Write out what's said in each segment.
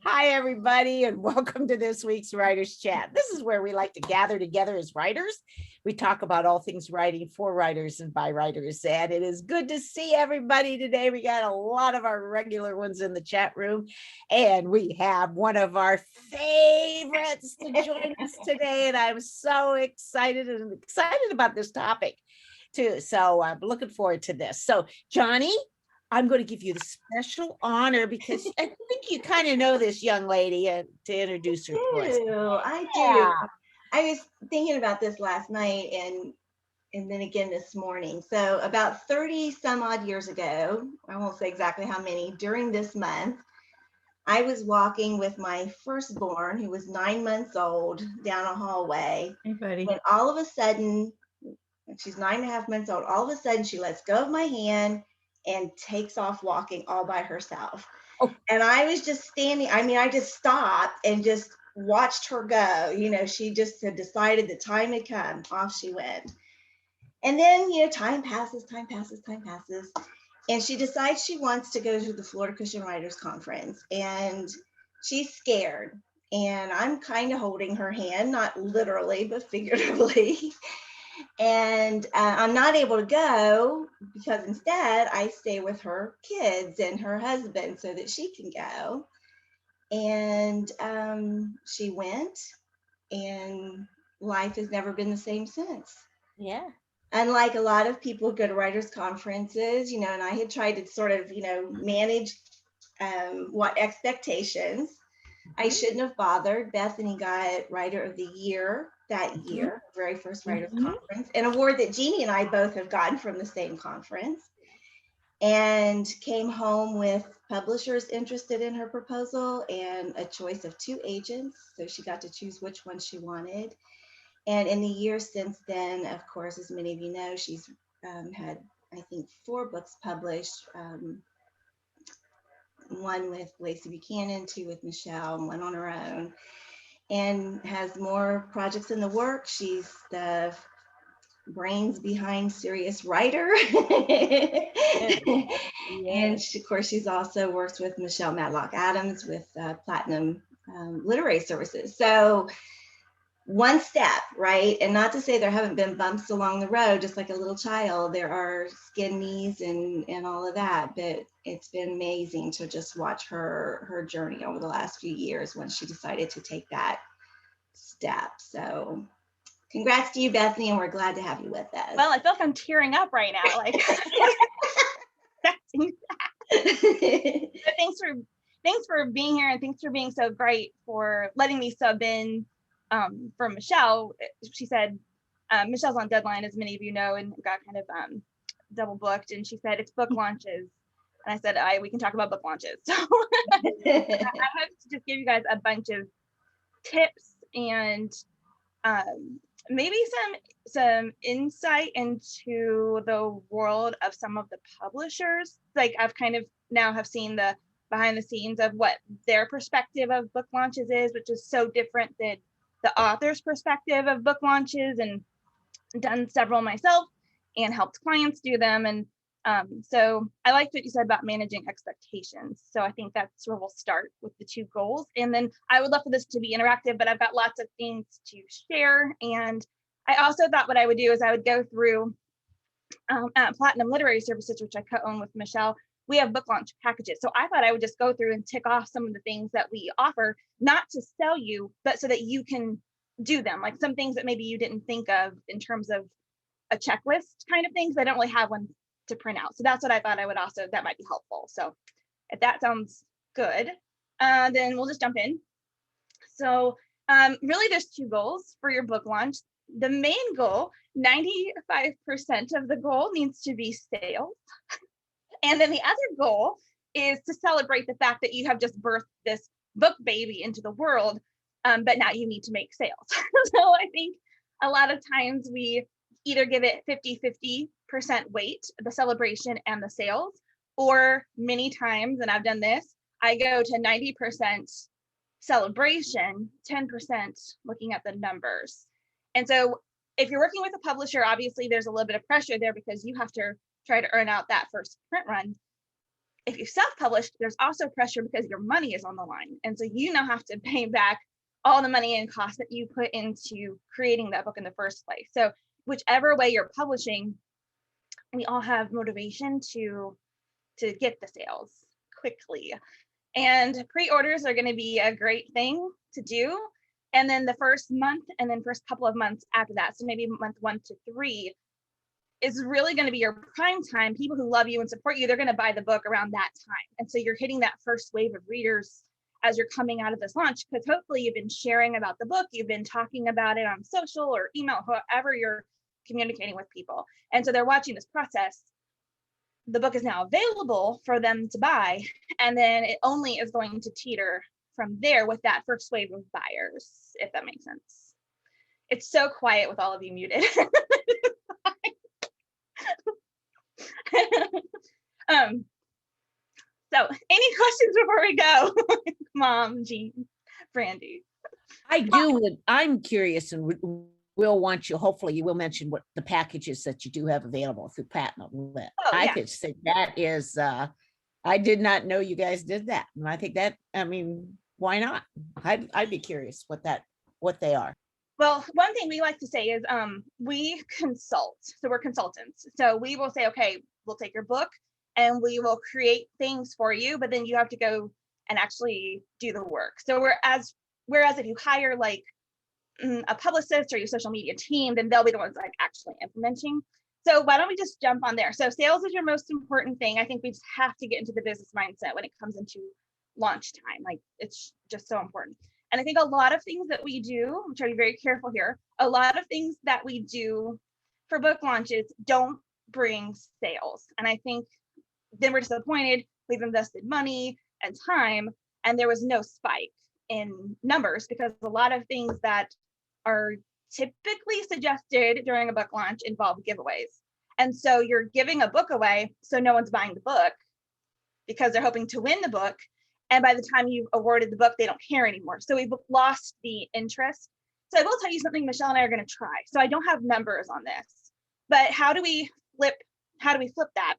Hi, everybody, and welcome to this week's Writers Chat. This is where we like to gather together as writers. We talk about all things writing for writers and by writers, and it is good to see everybody today. We got a lot of our regular ones in the chat room, and we have one of our favorites to join us today, and I'm so excited about this topic, too. So I'm looking forward to this. So, Johnny, I'm going to give you the special honor because I think you kind of know this young lady to introduce her to us. I Yeah. do. I was thinking about this last night and then again this morning. So about 30 some odd years ago, I won't say exactly how many, during this month, I was walking with my firstborn, who was 9 months old, down a hallway. Hey, buddy. When all of a sudden, she's 9.5 months old, all of a sudden she lets go of my hand and takes off walking all by herself. Oh. And I was just standing, I just stopped and just watched her go. She just had decided the time had come. Off she went. And then, time passes. And she decides she wants to go to the Florida Christian Writers Conference. And she's scared. And I'm kind of holding her hand, not literally, but figuratively. And I'm not able to go because instead I stay with her kids and her husband so that she can go. And she went, and life has never been the same since. Yeah. Unlike a lot of people who go to writers' conferences, and I had tried to sort of, manage what expectations. I shouldn't have bothered. Bethany got Writer of the Year that year, very first Writers Conference, an award that Jeannie and I both have gotten from the same conference, and came home with publishers interested in her proposal and a choice of 2 agents. So she got to choose which one she wanted. And in the years since then, of course, as many of you know, she's had, I think, 4 books published. One with Lacey Buchanan, 2 with Michelle, and 1 on her own, and has more projects in the works. She's the brains behind Serious Writer. And of course, she's also works with Michelle Matlock Adams with Platinum Literary Services. So one step, right? And not to say there haven't been bumps along the road, just like a little child, there are skin knees and all of that, but it's been amazing to just watch her journey over the last few years when she decided to take that step. So congrats to you, Bethany, and we're glad to have you with us. Well, I feel like I'm tearing up right now. Like, but thanks for being here, and thanks for being so great for letting me sub in for Michelle. She said Michelle's on deadline, as many of you know, and got kind of double booked. And she said it's book launches, and I said we can talk about book launches. So I hope to just give you guys a bunch of tips and maybe some insight into the world of some of the publishers. Like I've kind of now have seen the behind the scenes of what their perspective of book launches is, which is so different than the author's perspective of book launches, and done several myself and helped clients do them. And so I liked what you said about managing expectations. So I think that's where we'll start with the 2 goals. And then I would love for this to be interactive, but I've got lots of things to share. And I also thought what I would do is I would go through at Platinum Literary Services, which I co-own with Michelle. We have book launch packages. So I thought I would just go through and tick off some of the things that we offer, not to sell you, but so that you can do them. Like some things that maybe you didn't think of in terms of a checklist kind of things. I don't really have one to print out. So that's what I thought I would also, that might be helpful. So if that sounds good, then we'll just jump in. So really there's 2 goals for your book launch. The main goal, 95% of the goal needs to be sales. And then the other goal is to celebrate the fact that you have just birthed this book baby into the world, but now you need to make sales. So I think a lot of times we either give it 50-50% weight, the celebration and the sales, or many times, and I've done this, I go to 90% celebration, 10% looking at the numbers. And so if you're working with a publisher, obviously there's a little bit of pressure there because you have to try to earn out that first print run. if you self-published, there's also pressure because your money is on the line. And so you now have to pay back all the money and cost that you put into creating that book in the first place. So whichever way you're publishing, we all have motivation to get the sales quickly. And pre-orders are going to be a great thing to do. And then the first month and then first couple of months after that, so maybe month 1 to 3, is really going to be your prime time. People who love you and support you, they're going to buy the book around that time. And so you're hitting that first wave of readers as you're coming out of this launch, because hopefully you've been sharing about the book, you've been talking about it on social or email, however you're communicating with people. And so they're watching this process. The book is now available for them to buy, and then it only is going to teeter from there with that first wave of buyers, if that makes sense. It's so quiet with all of you muted. So any questions before we go? Mom, Jean, Brandy. I'm curious, and will want you, hopefully you will mention what the packages that you do have available through Platinum Lit. I could say that is, I did not know you guys did that. And I think that, I mean, why not? I'd be curious what they are. Well, one thing we like to say is we consult. So we're consultants. So we will say, okay, we'll take your book and we will create things for you, but then you have to go and actually do the work. So whereas if you hire like a publicist or your social media team, then they'll be the ones like actually implementing. So why don't we just jump on there? So sales is your most important thing. I think we just have to get into the business mindset when it comes into launch time. Like it's just so important. And I think a lot of things that we do, I'm trying to be very careful here, a lot of things that we do for book launches don't bring sales. And I think then we're disappointed. We've invested money and time, and there was no spike in numbers because a lot of things that are typically suggested during a book launch involve giveaways. And so you're giving a book away, so no one's buying the book because they're hoping to win the book. And by the time you've awarded the book, they don't care anymore. So we've lost the interest. So I will tell you something Michelle and I are going to try. So I don't have numbers on this, but how do we flip that?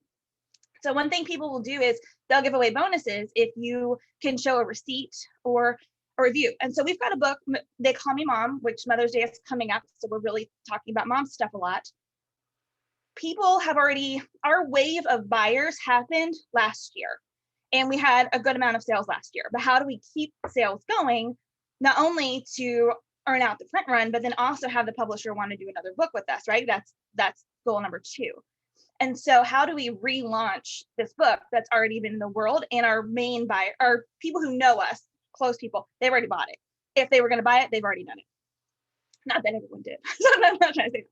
So one thing people will do is they'll give away bonuses if you can show a receipt or a review. And so we've got a book, They Call Me Mom, which Mother's Day is coming up. So we're really talking about mom stuff a lot. People have our wave of buyers happened last year. And we had a good amount of sales last year. But how do we keep sales going, not only to earn out the print run, but then also have the publisher want to do another book with us, right? That's goal number 2. And so how do we relaunch this book that's already been in the world, and our main buyer, our people who know us, close people, they've already bought it. If they were going to buy it, they've already done it. Not that everyone did. So I'm not trying to say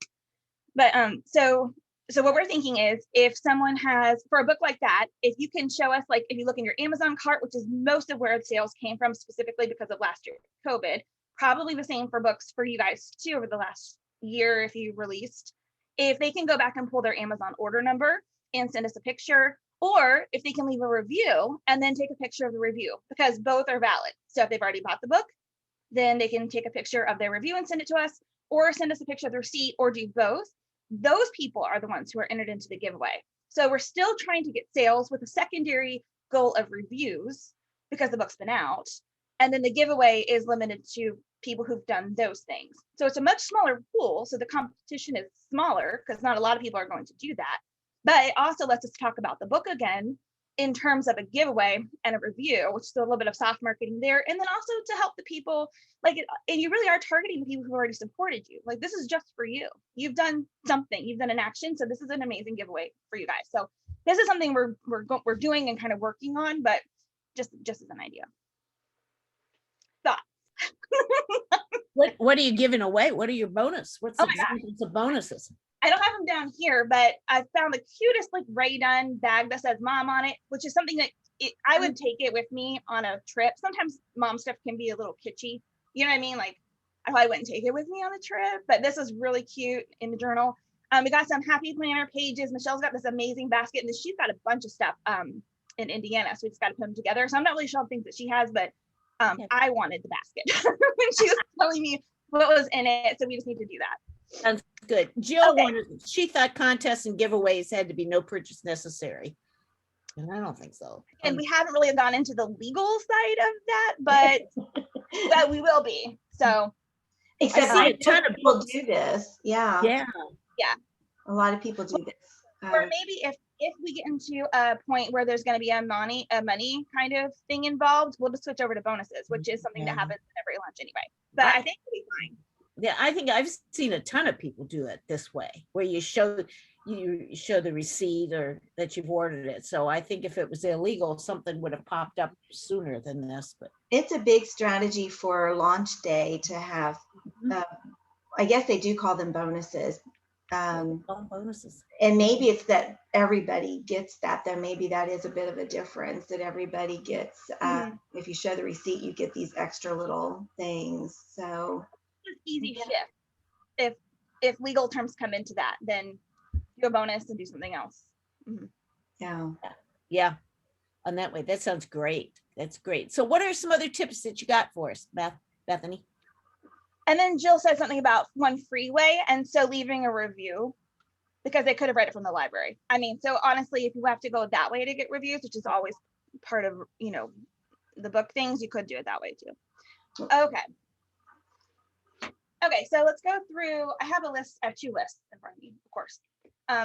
that. But so what we're thinking is, if someone has, for a book like that, if you can show us, like if you look in your Amazon cart, which is most of where the sales came from specifically because of last year, COVID, probably the same for books for you guys too over the last year if you released. If they can go back and pull their Amazon order number and send us a picture, or if they can leave a review and then take a picture of the review, because both are valid. So if they've already bought the book, then they can take a picture of their review and send it to us, or send us a picture of the receipt, or do both. Those people are the ones who are entered into the giveaway. So we're still trying to get sales with a secondary goal of reviews because the book's been out. And then the giveaway is limited to people who've done those things. So it's a much smaller pool. So the competition is smaller because not a lot of people are going to do that. But it also lets us talk about the book again in terms of a giveaway and a review, which is a little bit of soft marketing there. And then also to help the people, and you really are targeting the people who already supported you. Like, this is just for you. You've done something, you've done an action. So this is an amazing giveaway for you guys. So this is something we're doing and kind of working on, but just as an idea. Thoughts? What are you giving away? What are your bonus? What's the examples of bonuses? I don't have them down here, but I found the cutest Ray Dunn bag that says mom on it, which is something that I would take it with me on a trip. Sometimes mom stuff can be a little kitschy. You know what I mean? Like, I probably wouldn't take it with me on the trip, but this is really cute in the journal. We got some happy planner pages. Michelle's got this amazing basket, and she's got a bunch of stuff in Indiana. So we just got to put them together. So I'm not really sure things that she has, but I wanted the basket when she was telling me what was in it. So we just need to do that. Sounds good. Jill wanted, she thought contests and giveaways had to be no purchase necessary. And I don't think so. And we haven't really gone into the legal side of that, but we will be. So Except see a a ton of people books. do this. Yeah. Yeah. A lot of people do this. Or maybe if we get into a point where there's going to be a money kind of thing involved, we'll just switch over to bonuses, which is something that happens at every lunch anyway. But I think it'll be fine. Yeah, I think I've seen a ton of people do it this way, where you show the receipt or that you've ordered it. So I think if it was illegal, something would have popped up sooner than this. But it's a big strategy for launch day to have. I guess they do call them bonuses. Bonuses. And maybe it's that everybody gets that. Then maybe that is a bit of a difference that everybody gets. If you show the receipt, you get these extra little things. So it's easy shift. If legal terms come into that, then do a bonus and do something else. Yeah. On that way, that sounds great. That's great. So what are some other tips that you got for us, Bethany? And then Jill said something about one freeway, and so leaving a review, because they could have read it from the library. I mean, so honestly, if you have to go that way to get reviews, which is always part of, the book things, you could do it that way too. Okay, so let's go through. I have a list, I have 2 lists in front of me, of course. I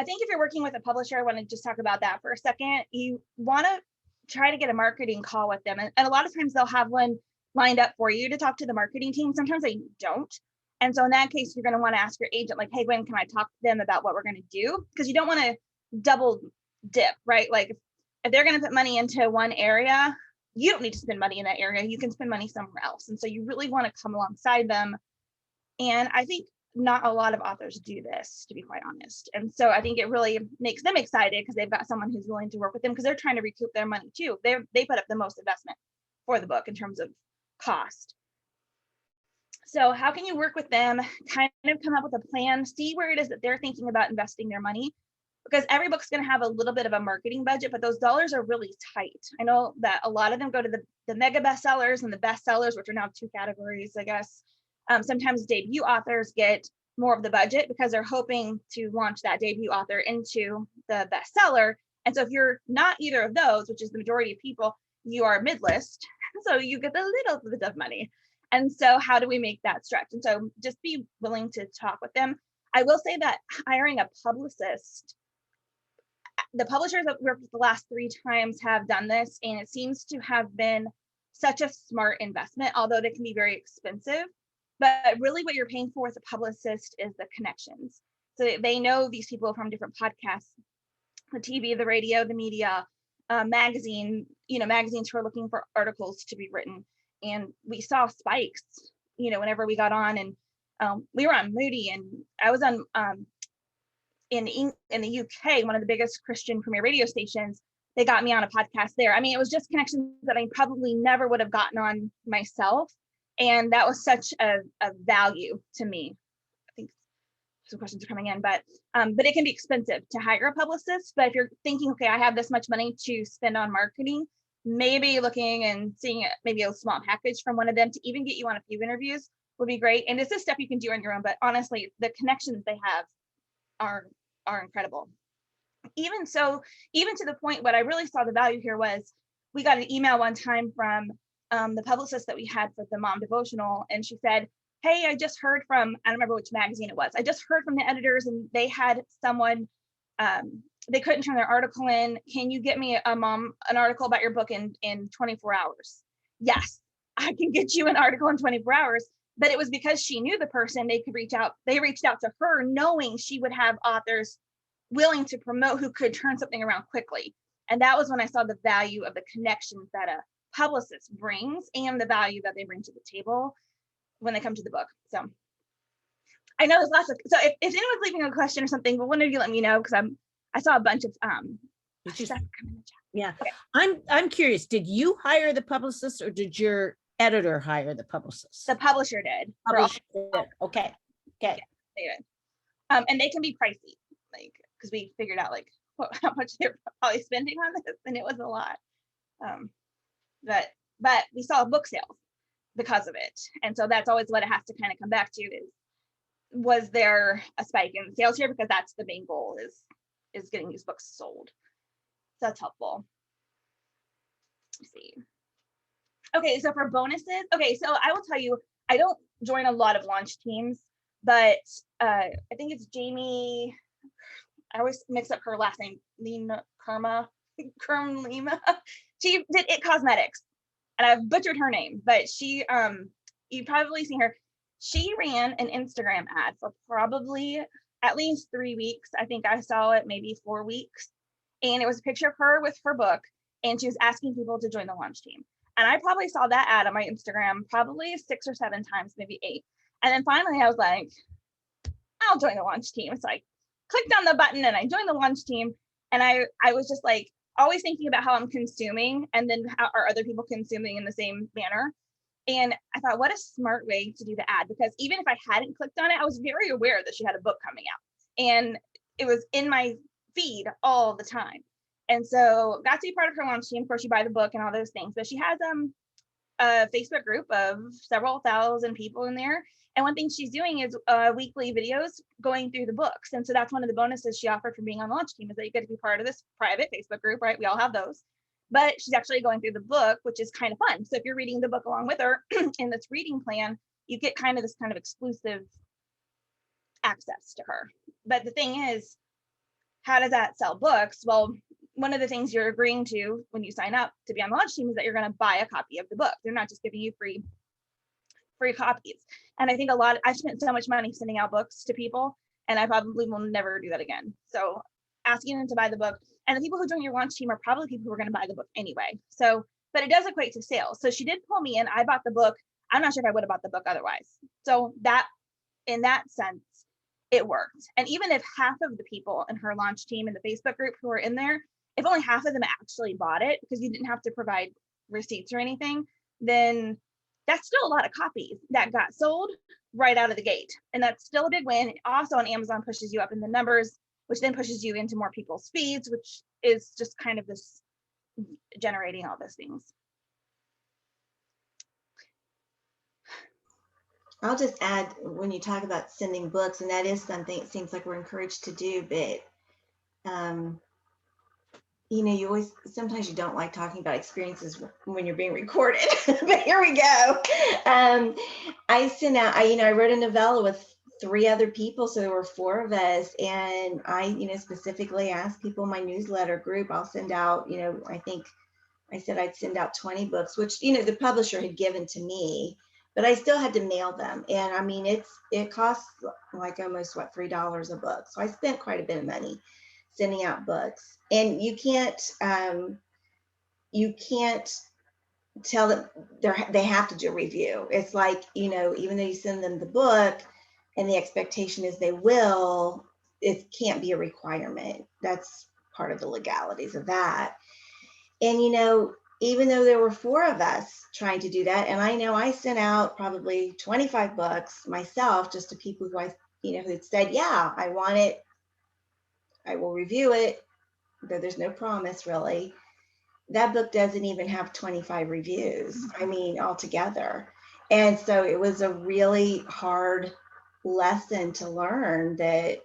think if you're working with a publisher, I want to just talk about that for a second. You want to try to get a marketing call with them. And a lot of times they'll have one lined up for you to talk to the marketing team. Sometimes they don't. And so in that case, you're going to want to ask your agent, like, hey, when can I talk to them about what we're going to do? Because you don't want to double dip, right? Like if they're going to put money into one area, you don't need to spend money in that area. You can spend money somewhere else. And so you really want to come alongside them. And I think not a lot of authors do this, to be quite honest. And so I think it really makes them excited because they've got someone who's willing to work with them, because they're trying to recoup their money too. They put up the most investment for the book in terms of cost. So how can you work with them, kind of come up with a plan, see where it is that they're thinking about investing their money? Because every book's going to have a little bit of a marketing budget, but those dollars are really tight. I know that a lot of them go to the mega bestsellers and the bestsellers, which are now 2 categories, I guess. Sometimes debut authors get more of the budget because they're hoping to launch that debut author into the bestseller. And so if you're not either of those, which is the majority of people, you are mid-list, so you get a little bit of money. And so how do we make that stretch? And so just be willing to talk with them. I will say that hiring a publicist, the publishers that worked the last 3 times have done this, and it seems to have been such a smart investment, although they can be very expensive. But really what you're paying for with a publicist is the connections. So they know these people from different podcasts, the TV, the radio, the media, magazines who are looking for articles to be written. And we saw spikes, whenever we got on, and we were on Moody, and I was on in the UK, one of the biggest Christian premier radio stations. They got me on a podcast there. I mean, it was just connections that I probably never would have gotten on myself. And that was such a value to me. I think some questions are coming in, but it can be expensive to hire a publicist. But if you're thinking, okay, I have this much money to spend on marketing, maybe looking and seeing maybe a small package from one of them to even get you on a few interviews would be great. And this is stuff you can do on your own, but honestly, the connections they have are incredible. Even to the point, what I really saw the value here was, we got an email one time from the publicist that we had for the mom devotional, and she said, hey, I just heard from, I don't remember which magazine it was, I just heard from the editors, and they had someone, they couldn't turn their article in. Can you get me an article about your book in 24 hours? Yes, I can get you an article in 24 hours. But it was because she knew the person. They reached out to her knowing she would have authors willing to promote who could turn something around quickly. And that was when I saw the value of the connections that a publicist brings and the value that they bring to the table when they come to the book. So I know there's lots of, so if anyone's leaving a question or something, but one of you let me know, because I saw a bunch of stuff come in the chat. Yeah. Okay. I'm curious, did you hire the publicist or did your editor hire the publicist? The publisher did. Okay. Yeah, they did. And they can be pricey, like, because we figured out like how much they're probably spending on this, and it was a lot. But we saw book sales because of it. And so that's always what it has to kind of come back to is, was there a spike in sales here? Because that's the main goal is getting these books sold. that's helpful. Let's see. Okay, so for bonuses, okay, so I will tell you, I don't join a lot of launch teams, but I think it's Jamie, I always mix up her last name, Lima Lima. She did It Cosmetics, and I've butchered her name, but she, you've probably seen her. She ran an Instagram ad for probably at least 3 weeks. I think I saw it maybe 4 weeks. And it was a picture of her with her book, and she was asking people to join the launch team. And I probably saw that ad on my Instagram probably 6 or 7 times, maybe 8. And then finally I was like, I'll join the launch team. So I clicked on the button and I joined the launch team. And I was just like always thinking about how I'm consuming, and then how are other people consuming in the same manner. And I thought, what a smart way to do the ad, because even if I hadn't clicked on it, I was very aware that she had a book coming out, and it was in my feed all the time. And so got to be part of her launch team. Of course, you buy the book and all those things, but she has a Facebook group of several thousand people in there. And one thing she's doing is weekly videos going through the books. And so that's one of the bonuses she offered for being on the launch team, is that you get to be part of this private Facebook group, right? We all have those. But she's actually going through the book, which is kind of fun. So if you're reading the book along with her in this reading plan, you get kind of this kind of exclusive access to her. But the thing is, how does that sell books? Well, one of the things you're agreeing to when you sign up to be on the launch team is that you're going to buy a copy of the book. They're not just giving you free copies. And I think I've spent so much money sending out books to people, and I probably will never do that again. So asking them to buy the book, and the people who join your launch team are probably people who are going to buy the book anyway. So, but it does equate to sales. So she did pull me in. I bought the book. I'm not sure if I would have bought the book otherwise. So that, in that sense, it worked. And even if half of the people in her launch team in the Facebook group who are in there, if only half of them actually bought it, because you didn't have to provide receipts or anything, then that's still a lot of copies that got sold right out of the gate. And that's still a big win. Also on Amazon pushes you up in the numbers, which then pushes you into more people's feeds, which is just kind of this generating all those things. I'll just add, when you talk about sending books, and that is something it seems like we're encouraged to do, but you know, sometimes you don't like talking about experiences when you're being recorded, but here we go. I sent out, I wrote a novella with 3 other people, so there were 4 of us, and I, specifically asked people in my newsletter group, I'll send out, I think I said I'd send out 20 books, which, the publisher had given to me, but I still had to mail them. And I mean, it costs like almost $3 a book. So I spent quite a bit of money sending out books. And you can't tell them they have to do a review. It's like, even though you send them the book and the expectation is they will, it can't be a requirement. That's part of the legalities of that. And, even though there were 4 of us trying to do that, and I know I sent out probably 25 books myself, just to people who who had said, yeah, I want it, I will review it, though there's no promise really. That book doesn't even have 25 reviews, altogether. And so it was a really hard lesson to learn that,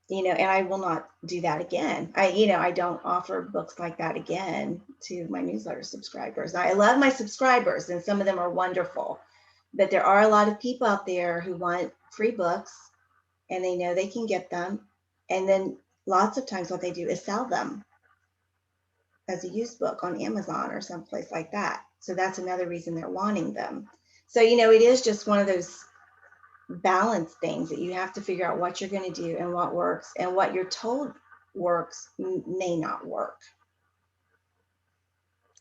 and I will not do that again. I don't offer books like that again to my newsletter subscribers. I love my subscribers, and some of them are wonderful, but there are a lot of people out there who want free books, and they know they can get them. And then lots of times what they do is sell them as a used book on Amazon or someplace like that. So that's another reason they're wanting them. So, it is just one of those balance things that you have to figure out what you're going to do and what works, and what you're told works may not work.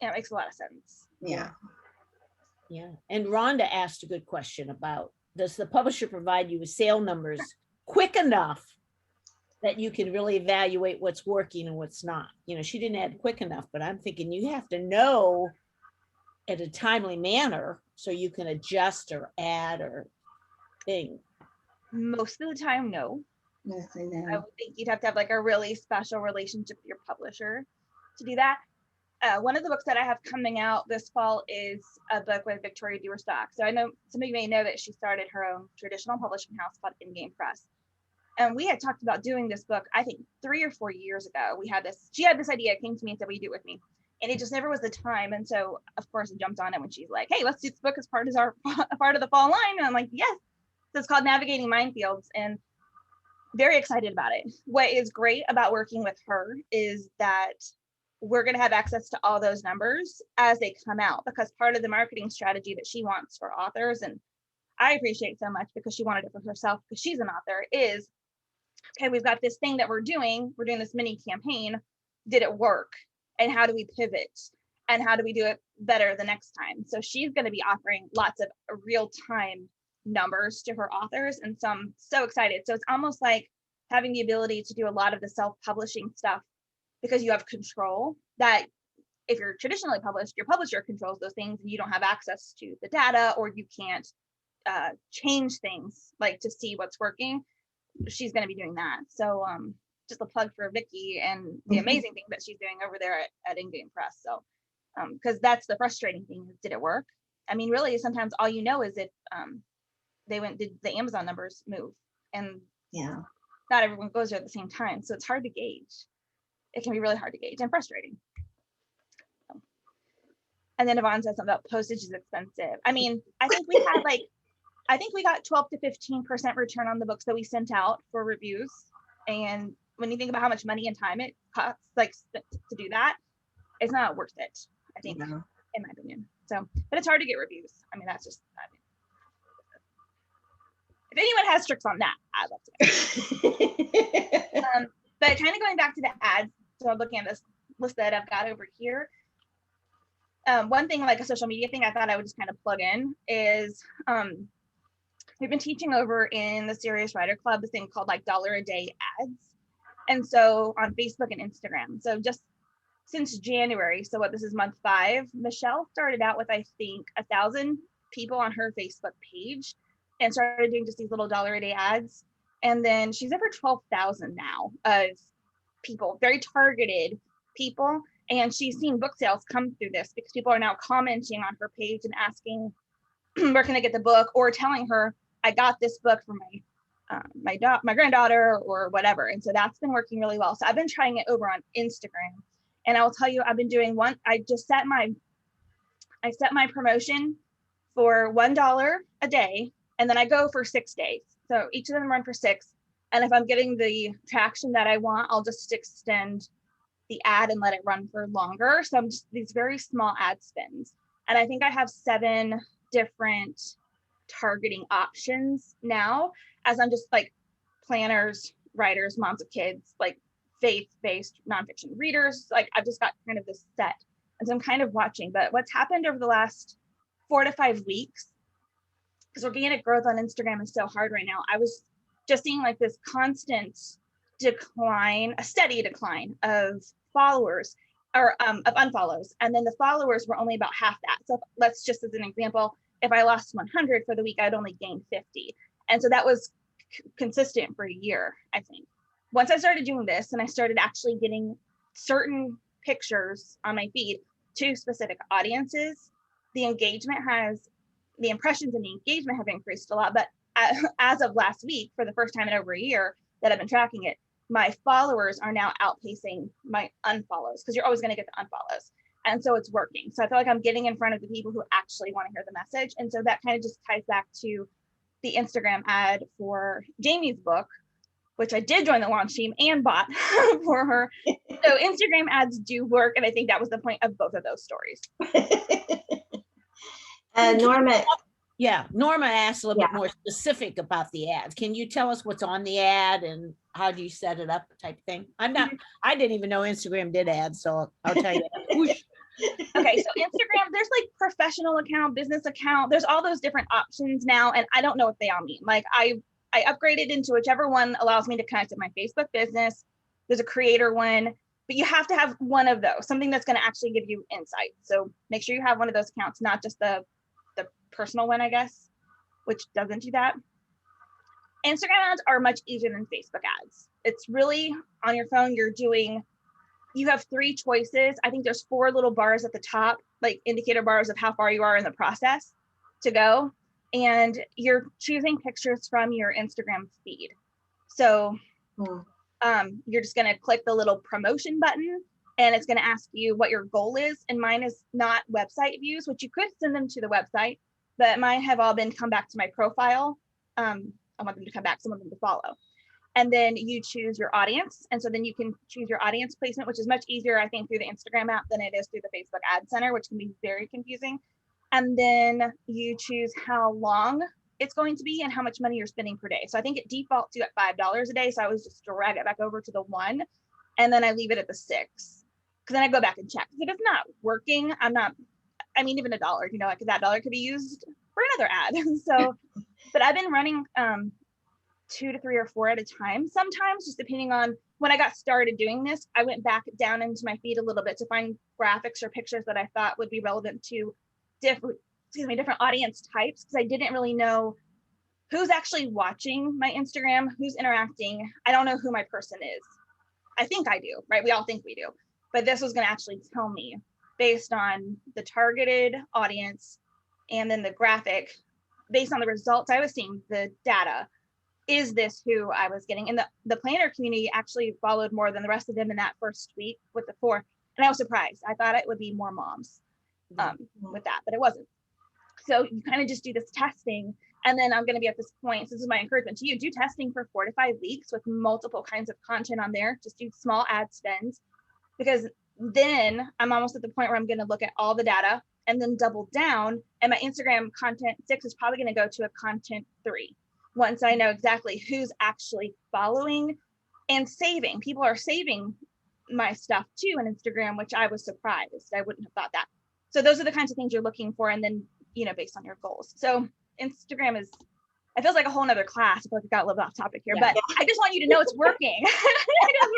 Yeah, it makes a lot of sense. Yeah. And Rhonda asked a good question about, does the publisher provide you with sale numbers quick enough that you can really evaluate what's working and what's not? She didn't add quick enough, but I'm thinking you have to know at a timely manner so you can adjust or add or thing. Most of the time, no. Yes, I know. I would think you'd have to have like a really special relationship with your publisher to do that. One of the books that I have coming out this fall is a book with Victoria Dewar-Stock. So I know some of you may know that she started her own traditional publishing house called In Game Press. And we had talked about doing this book, I think 3 or 4 years ago. She had this idea, came to me and said, will you do it with me? And it just never was the time. And so of course I jumped on it when she's like, hey, let's do this book as part of the fall line. And I'm like, yes. So it's called Navigating Minefields, and very excited about it. What is great about working with her is that we're going to have access to all those numbers as they come out, because part of the marketing strategy that she wants for authors, and I appreciate so much because she wanted it for herself because she's an author, is, okay, we've got this thing that we're doing this mini campaign. Did it work? And how do we pivot? And how do we do it better the next time? So she's going to be offering lots of real-time numbers to her authors. And so I'm so excited. So it's almost like having the ability to do a lot of the self-publishing stuff, because you have control that if you're traditionally published, your publisher controls those things and you don't have access to the data, or you can't change things like to see what's working. She's going to be doing that. So just a plug for Vicky and the amazing thing that she's doing over there at In-Game Press. So because that's the frustrating thing, is did it work? I mean, really, sometimes all you know is if did the Amazon numbers move? And Yeah. not everyone goes there at the same time. So it's hard to gauge. It can be really hard to gauge and frustrating. And then Yvonne said something about postage is expensive. I mean, I think we got 12 to 15% return on the books that we sent out for reviews. And when you think about how much money and time it costs, like to do that, it's not worth it, I think, in my opinion. So, but it's hard to get reviews. I mean, that's just, if anyone has tricks on that, I'd love to. But kind of going back to the ads, so I'm looking at this list that I've got over here. One thing, like a social media thing, I thought I would just kind of plug in is we've been teaching over in the Serious Writer Club this thing called like $1 a day ads. And so on Facebook and Instagram. So just since January, so what, this is month 5, Michelle started out with, I think, 1,000 people on her Facebook page and started doing just these little $1 a day ads. And then she's over 12,000 now of people, very targeted people. And she's seen book sales come through this because people are now commenting on her page and asking, where can I get the book? Or telling her, I got this book for my granddaughter or whatever. And so that's been working really well. So I've been trying it over on Instagram. And I'll tell you, I've been doing I set my promotion for $1 a day. And then I go for 6 days. So each of them run for 6. And if I'm getting the traction that I want, I'll just extend the ad and let it run for longer. So I'm just these very small ad spends. And I think I have 7 different targeting options now, as I'm just like planners, writers, moms of kids, like faith-based nonfiction readers. Like I've just got kind of this set. And so I'm kind of watching. But what's happened over the last 4 to 5 weeks, because organic growth on Instagram is so hard right now, I was just seeing like this constant decline, a steady decline of followers or of unfollows. And then the followers were only about half that. So let's just as an example, if I lost 100 for the week, I'd only gained 50. And so that was consistent for a year, I think. Once I started doing this and I started actually getting certain pictures on my feed to specific audiences, the impressions and the engagement have increased a lot. But as of last week, for the first time in over a year that I've been tracking it, my followers are now outpacing my unfollows, because you're always going to get the unfollows. And so it's working. So I feel like I'm getting in front of the people who actually want to hear the message. And so that kind of just ties back to the Instagram ad for Jamie's book, which I did join the launch team and bought for her. So Instagram ads do work. And I think that was the point of both of those stories. Norma. Yeah, Norma asked a little bit more specific about the ads. Can you tell us what's on the ad and how do you set it up, type thing? I didn't even know Instagram did ads, so I'll tell you. Okay, so Instagram, there's like professional account, business account. There's all those different options now, and I don't know what they all mean. Like I upgraded into whichever one allows me to connect with my Facebook business. There's a creator one, but you have to have one of those, something that's going to actually give you insight. So make sure you have one of those accounts, not just the personal one, I guess, which doesn't do that. Instagram ads are much easier than Facebook ads. It's really on your phone. You have 3 choices. I think there's 4 little bars at the top, like indicator bars of how far you are in the process to go. And you're choosing pictures from your Instagram feed. So Hmm. you're just going to click the little promotion button, and it's going to ask you what your goal is. And mine is not website views, which you could send them to the website, but mine have all been come back to my profile. I want them to come back, some of them to follow. And then you choose your audience. And so then you can choose your audience placement, which is much easier, I think, through the Instagram app than it is through the Facebook Ad Center, which can be very confusing. And then you choose how long it's going to be and how much money you're spending per day. So I think it defaults you at $5 a day. So I always just drag it back over to the 1, and then I leave it at the 6. Because then I go back and check. If it's not working, even $1, like that dollar could be used for another ad. So, but I've been running 2 to 3 or 4 at a time. Sometimes, just depending on when I got started doing this, I went back down into my feed a little bit to find graphics or pictures that I thought would be relevant to different audience types, because I didn't really know who's actually watching my Instagram, who's interacting. I don't know who my person is. I think I do, right? We all think we do. But this was going to actually tell me based on the targeted audience and then the graphic, based on the results I was seeing, the data, is this who I was getting? And the planner community actually followed more than the rest of them in that first week with the 4. And I was surprised. I thought it would be more moms with that, but it wasn't. So you kind of just do this testing. And then I'm going to be at this point, so this is my encouragement to you, do testing for 4 to 5 weeks with multiple kinds of content on there. Just do small ad spends, because then I'm almost at the point where I'm going to look at all the data and then double down. And my Instagram content 6 is probably going to go to a content 3 once I know exactly who's actually following and saving. People are saving my stuff too on Instagram, which I was surprised. I wouldn't have thought that. So those are the kinds of things you're looking for. And then, based on your goals. So Instagram it feels like a whole nother class. I feel like I got a little off topic here, but I just want you to know it's working. It is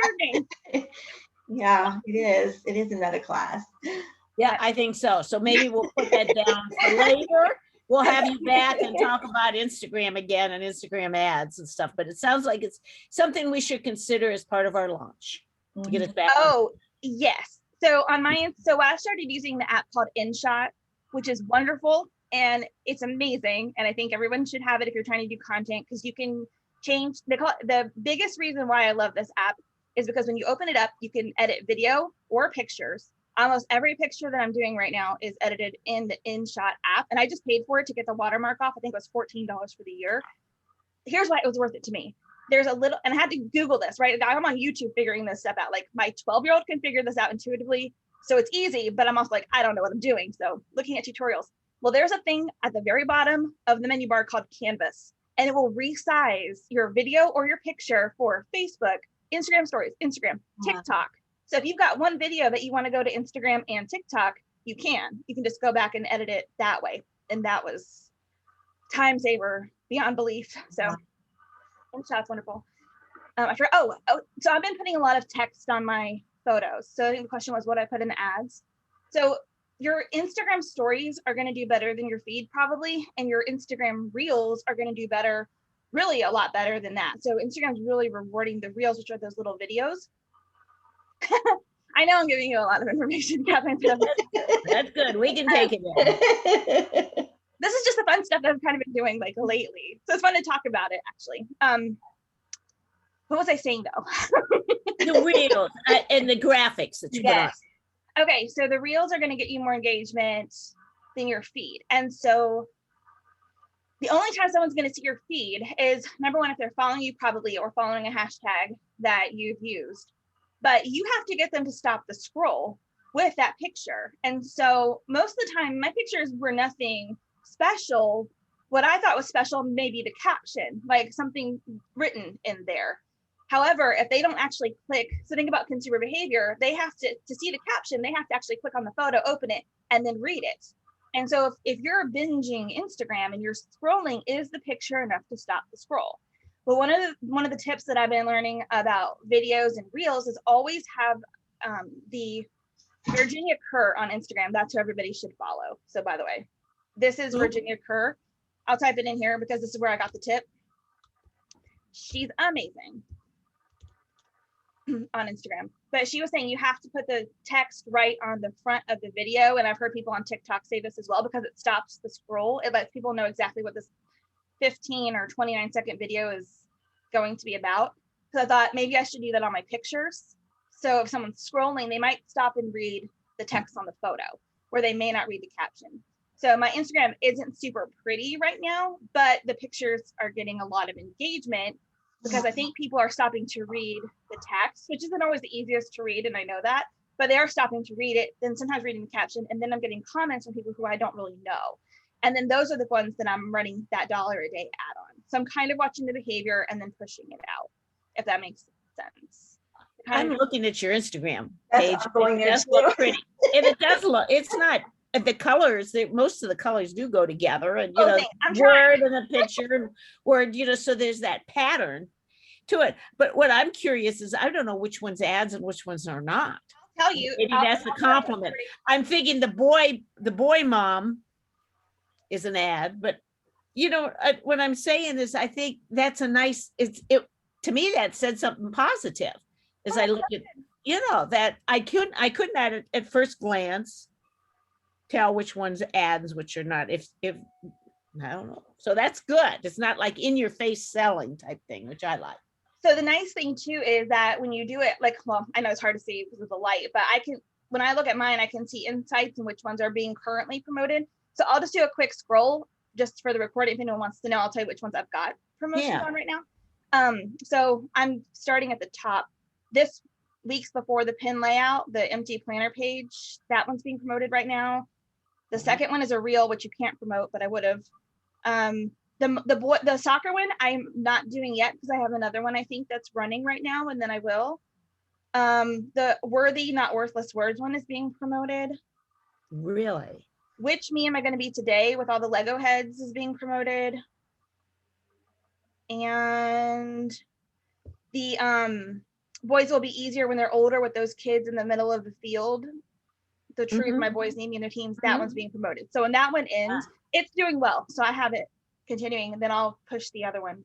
working. Yeah, it is. It is another class. Yeah, I think so. So maybe we'll put that down for later. We'll have you back and talk about Instagram again and Instagram ads and stuff. But it sounds like it's something we should consider as part of our launch to get us back. Oh, yes. So I started using the app called InShot, which is wonderful and it's amazing. And I think everyone should have it if you're trying to do content, because you can change. The biggest reason why I love this app is because when you open it up, you can edit video or pictures. Almost every picture that I'm doing right now is edited in the InShot app. And I just paid for it to get the watermark off. I think it was $14 for the year. Here's why it was worth it to me. There's and I had to Google this, right? I'm on YouTube figuring this stuff out. Like my 12-year-old can figure this out intuitively. So it's easy, but I'm also like, I don't know what I'm doing. So looking at tutorials. Well, there's a thing at the very bottom of the menu bar called Canvas, and it will resize your video or your picture for Facebook, Instagram stories, Instagram, TikTok. So if you've got one video that you want to go to Instagram and TikTok, you can just go back and edit it that way. And that was time saver beyond belief. So InShot's wonderful. So I've been putting a lot of text on my photos. So I think the question was what I put in the ads. So your Instagram stories are going to do better than your feed probably. And your Instagram reels are going to do better, really a lot better than that. So Instagram's really rewarding the reels, which are those little videos. I know I'm giving you a lot of information, Catherine. That's good. We can take it in. This is just the fun stuff that I've kind of been doing like lately. So it's fun to talk about it, actually. What was I saying though? The reels and the graphics that you put on. Okay, so the reels are going to get you more engagement than your feed. And so the only time someone's going to see your feed is, number one, if they're following you probably, or following a hashtag that you've used. But you have to get them to stop the scroll with that picture. And so most of the time, my pictures were nothing special. What I thought was special, maybe the caption, like something written in there. However, if they don't actually click, so think about consumer behavior, they have to see the caption, they have to actually click on the photo, open it, and then read it. And so if you're binging Instagram and you're scrolling, is the picture enough to stop the scroll? But one of the tips that I've been learning about videos and reels is always have the Virginia Kerr on Instagram. That's who everybody should follow. So by the way, this is Virginia Kerr. I'll type it in here because this is where I got the tip. She's amazing on Instagram. But she was saying you have to put the text right on the front of the video. And I've heard people on TikTok say this as well, because it stops the scroll. It lets people know exactly what this 15 or 29 second video is going to be about. So I thought maybe I should do that on my pictures. So if someone's scrolling, they might stop and read the text on the photo, where they may not read the caption. So my Instagram isn't super pretty right now, but the pictures are getting a lot of engagement because I think people are stopping to read the text, which isn't always the easiest to read, and I know that, but they are stopping to read it, then sometimes reading the caption, and then I'm getting comments from people who I don't really know. And then those are the ones that I'm running that $1 a day ad on. So I'm kind of watching the behavior and then pushing it out, if that makes sense. I'm looking at your Instagram That's page. going It there does too. look pretty. And it does look, it's not, the colors, most of the colors do go together, and you know, I'm trying. word and a picture and word, you know, so there's that pattern to it. But what I'm curious is, I don't know which one's ads and which ones are not. Tell you. Maybe that's the compliment. I'm thinking the boy mom is an ad, but you know, what I'm saying is, I think that's a nice, it to me, that said something positive as I look at, you know, that I couldn't at first glance tell which one's ads, which are not, if I don't know. So that's good. It's not like in your face selling type thing, which I like. So the nice thing too is that when you do it, like, well, I know it's hard to see because of the light, but I can, when I look at mine, I can see insights and which ones are being currently promoted. So I'll just do a quick scroll just for the recording. If anyone wants to know, I'll tell you which ones I've got promotions on right now. So I'm starting at the top. This week's before the pin layout, the empty planner page, that one's being promoted right now. The second one is a reel, which you can't promote, but I would have. The soccer one I'm not doing yet because I have another one I think that's running right now, and then I will. The worthy, not worthless words one is being promoted. Really? Which me am I going to be today with all the Lego heads is being promoted. And the boys will be easier when they're older with those kids in the middle of the field. The truth, my boys need me in their teams. That one's being promoted. So when that one ends, it's doing well. So I have it continuing, and then I'll push the other one.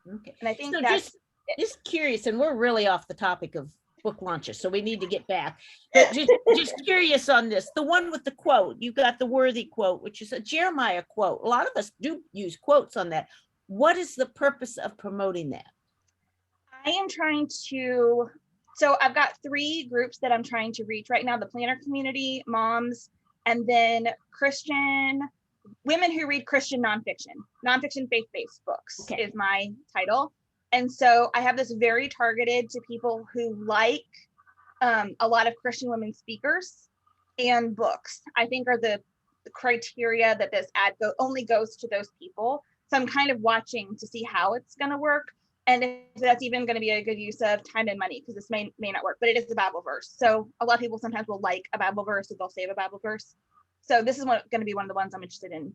Okay. And I think so that's just curious, and we're really off the topic of book launches, so we need to get back. But just curious on this, the one with the quote, you got the worthy quote, which is a Jeremiah quote. A lot of us do use quotes on that. What is the purpose of promoting that? I am trying to, so I've got 3 groups that I'm trying to reach right now: the planner community, moms, and then Christian women who read Christian nonfiction faith-based books is my title. And so I have this very targeted to people who like a lot of Christian women speakers and books, I think are the criteria that this ad only goes to those people. So I'm kind of watching to see how it's going to work, and if that's even going to be a good use of time and money, because this may not work, but it is a Bible verse. So a lot of people sometimes will like a Bible verse, so they'll save a Bible verse. So this is going to be one of the ones I'm interested in.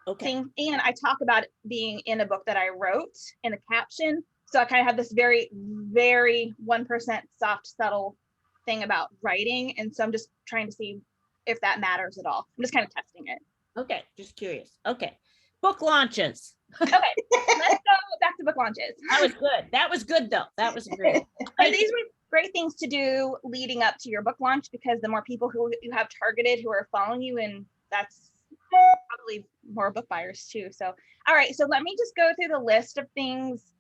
Okay. And I talk about it being in a book that I wrote in the caption. So I kind of have this very, very 1% soft, subtle thing about writing. And so I'm just trying to see if that matters at all. I'm just kind of testing it. Okay, just curious. Okay. Book launches. Okay, let's go back to book launches. That was good. That was good though. That was great. But these were great things to do leading up to your book launch, because the more people who you have targeted who are following you, and that's probably more book buyers too. So, all right. So let me just go through the list of things.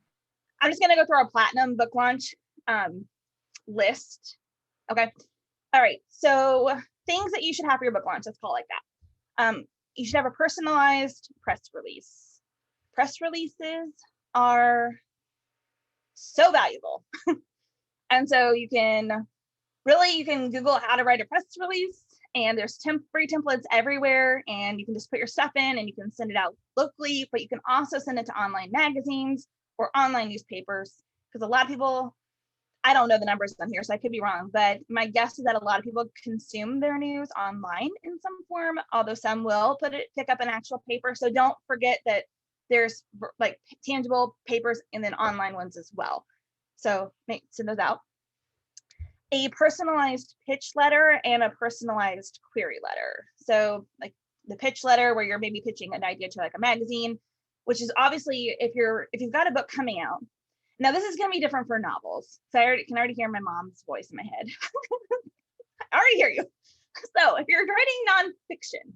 I'm just going to go through our platinum book launch list. Okay. All right. So things that you should have for your book launch, let's call it like that. You should have a personalized press release. Press releases are so valuable. And so you can Google how to write a press release, and there's free templates everywhere, and you can just put your stuff in and you can send it out locally, but you can also send it to online magazines or online newspapers, because a lot of people, I don't know the numbers on here, so I could be wrong, but my guess is that a lot of people consume their news online in some form, although some will pick up an actual paper. So don't forget that there's like tangible papers and then online ones as well. So send those out. A personalized pitch letter and a personalized query letter. So like the pitch letter, where you're maybe pitching an idea to like a magazine, which is obviously if you've got a book coming out. Now this is going to be different for novels. So I can already hear my mom's voice in my head. I already hear you. So if you're writing nonfiction,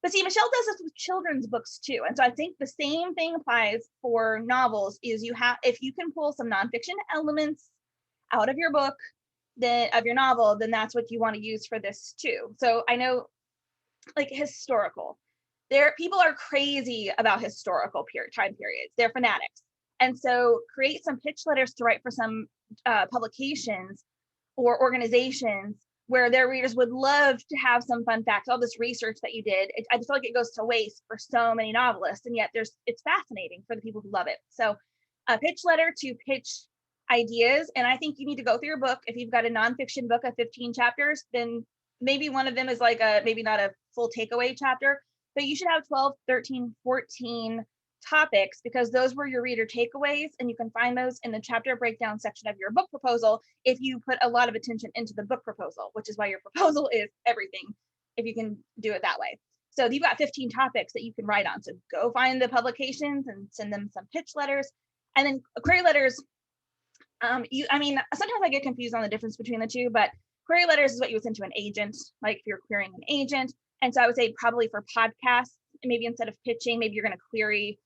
But see, Michelle does this with children's books too. And so I think the same thing applies for novels is if you can pull some nonfiction elements out of your book, of your novel, then that's what you want to use for this too. So I know like historical, people are crazy about historical time periods. They're fanatics. And so create some pitch letters to write for some publications or organizations where their readers would love to have some fun facts, all this research that you did. I just feel like it goes to waste for so many novelists, and yet it's fascinating for the people who love it. So a pitch letter to pitch ideas. And I think you need to go through your book. If you've got a nonfiction book of 15 chapters, then maybe one of them is like maybe not a full takeaway chapter, but you should have 12, 13, 14 topics, because those were your reader takeaways, and you can find those in the chapter breakdown section of your book proposal if you put a lot of attention into the book proposal, which is why your proposal is everything, if you can do it that way. So you've got 15 topics that you can write on. So go find the publications and send them some pitch letters. And then query letters, sometimes I get confused on the difference between the two, but query letters is what you would send to an agent, like if you're querying an agent. And so I would say probably for podcasts, maybe instead of pitching, maybe you're going to query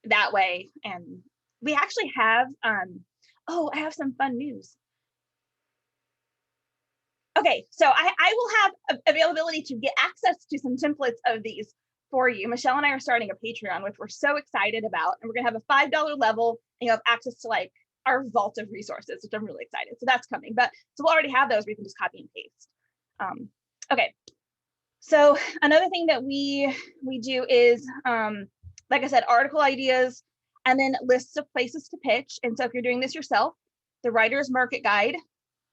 that way. And we actually have, I have some fun news. Okay, so I will have availability to get access to some templates of these for you. Michelle and I are starting a Patreon, which we're so excited about. And we're going to have a $5 level, and you have access to like our vault of resources, which I'm really excited. So that's coming. But so we'll already have those where you can just copy and paste. Okay. So another thing that we do is, like I said, article ideas, and then lists of places to pitch. And so if you're doing this yourself, the Writer's Market Guide,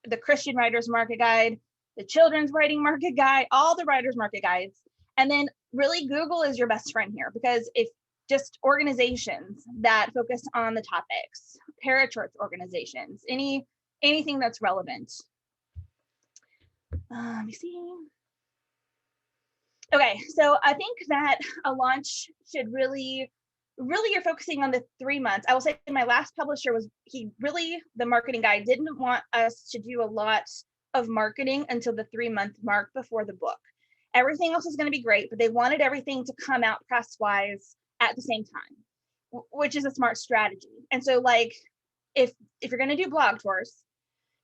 the Christian Writer's Market Guide, the Children's Writing Market Guide, all the Writer's Market Guides. And then really Google is your best friend here, because if just organizations that focus on the topics, parachurch organizations, anything that's relevant. Let me see. Okay, so I think that a launch should really you're focusing on the 3 months. I will say my last publisher the marketing guy didn't want us to do a lot of marketing until the 3-month mark before the book. Everything else is going to be great, but they wanted everything to come out press-wise at the same time, which is a smart strategy. And so like, if you're going to do blog tours,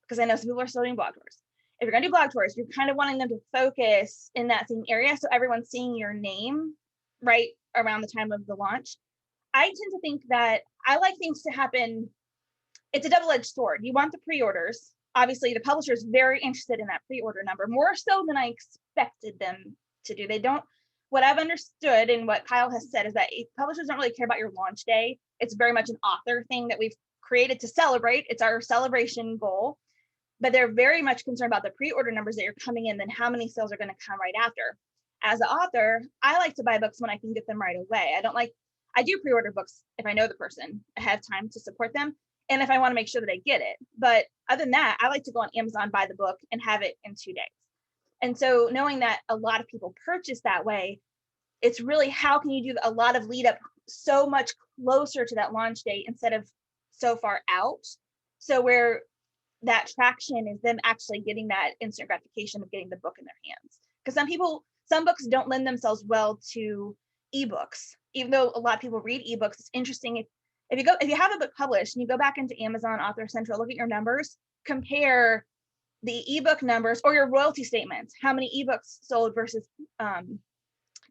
because I know some people are still doing blog tours, if you're going to do blog tours, you're kind of wanting them to focus in that same area, so everyone's seeing your name right around the time of the launch. I tend to think that I like things to happen. It's a double-edged sword. You want the pre-orders. Obviously, the publisher is very interested in that pre-order number, more so than I expected them to do. What I've understood and what Kyle has said is that publishers don't really care about your launch day. It's very much an author thing that we've created to celebrate. It's our celebration goal. But they're very much concerned about the pre-order numbers that are coming in, then how many sales are going to come right after. As an author, I like to buy books when I can get them right away. I do pre-order books if I know the person ahead of time to support them, and if I want to make sure that I get it. But other than that, I like to go on Amazon, buy the book, and have it in 2 days. And so knowing that a lot of people purchase that way, it's really how can you do a lot of lead up so much closer to that launch date instead of so far out. So where that traction is them actually getting that instant gratification of getting the book in their hands. Because some books don't lend themselves well to ebooks, even though a lot of people read ebooks. It's interesting if you have a book published and you go back into Amazon Author Central, look at your numbers, compare the ebook numbers or your royalty statements, how many ebooks sold versus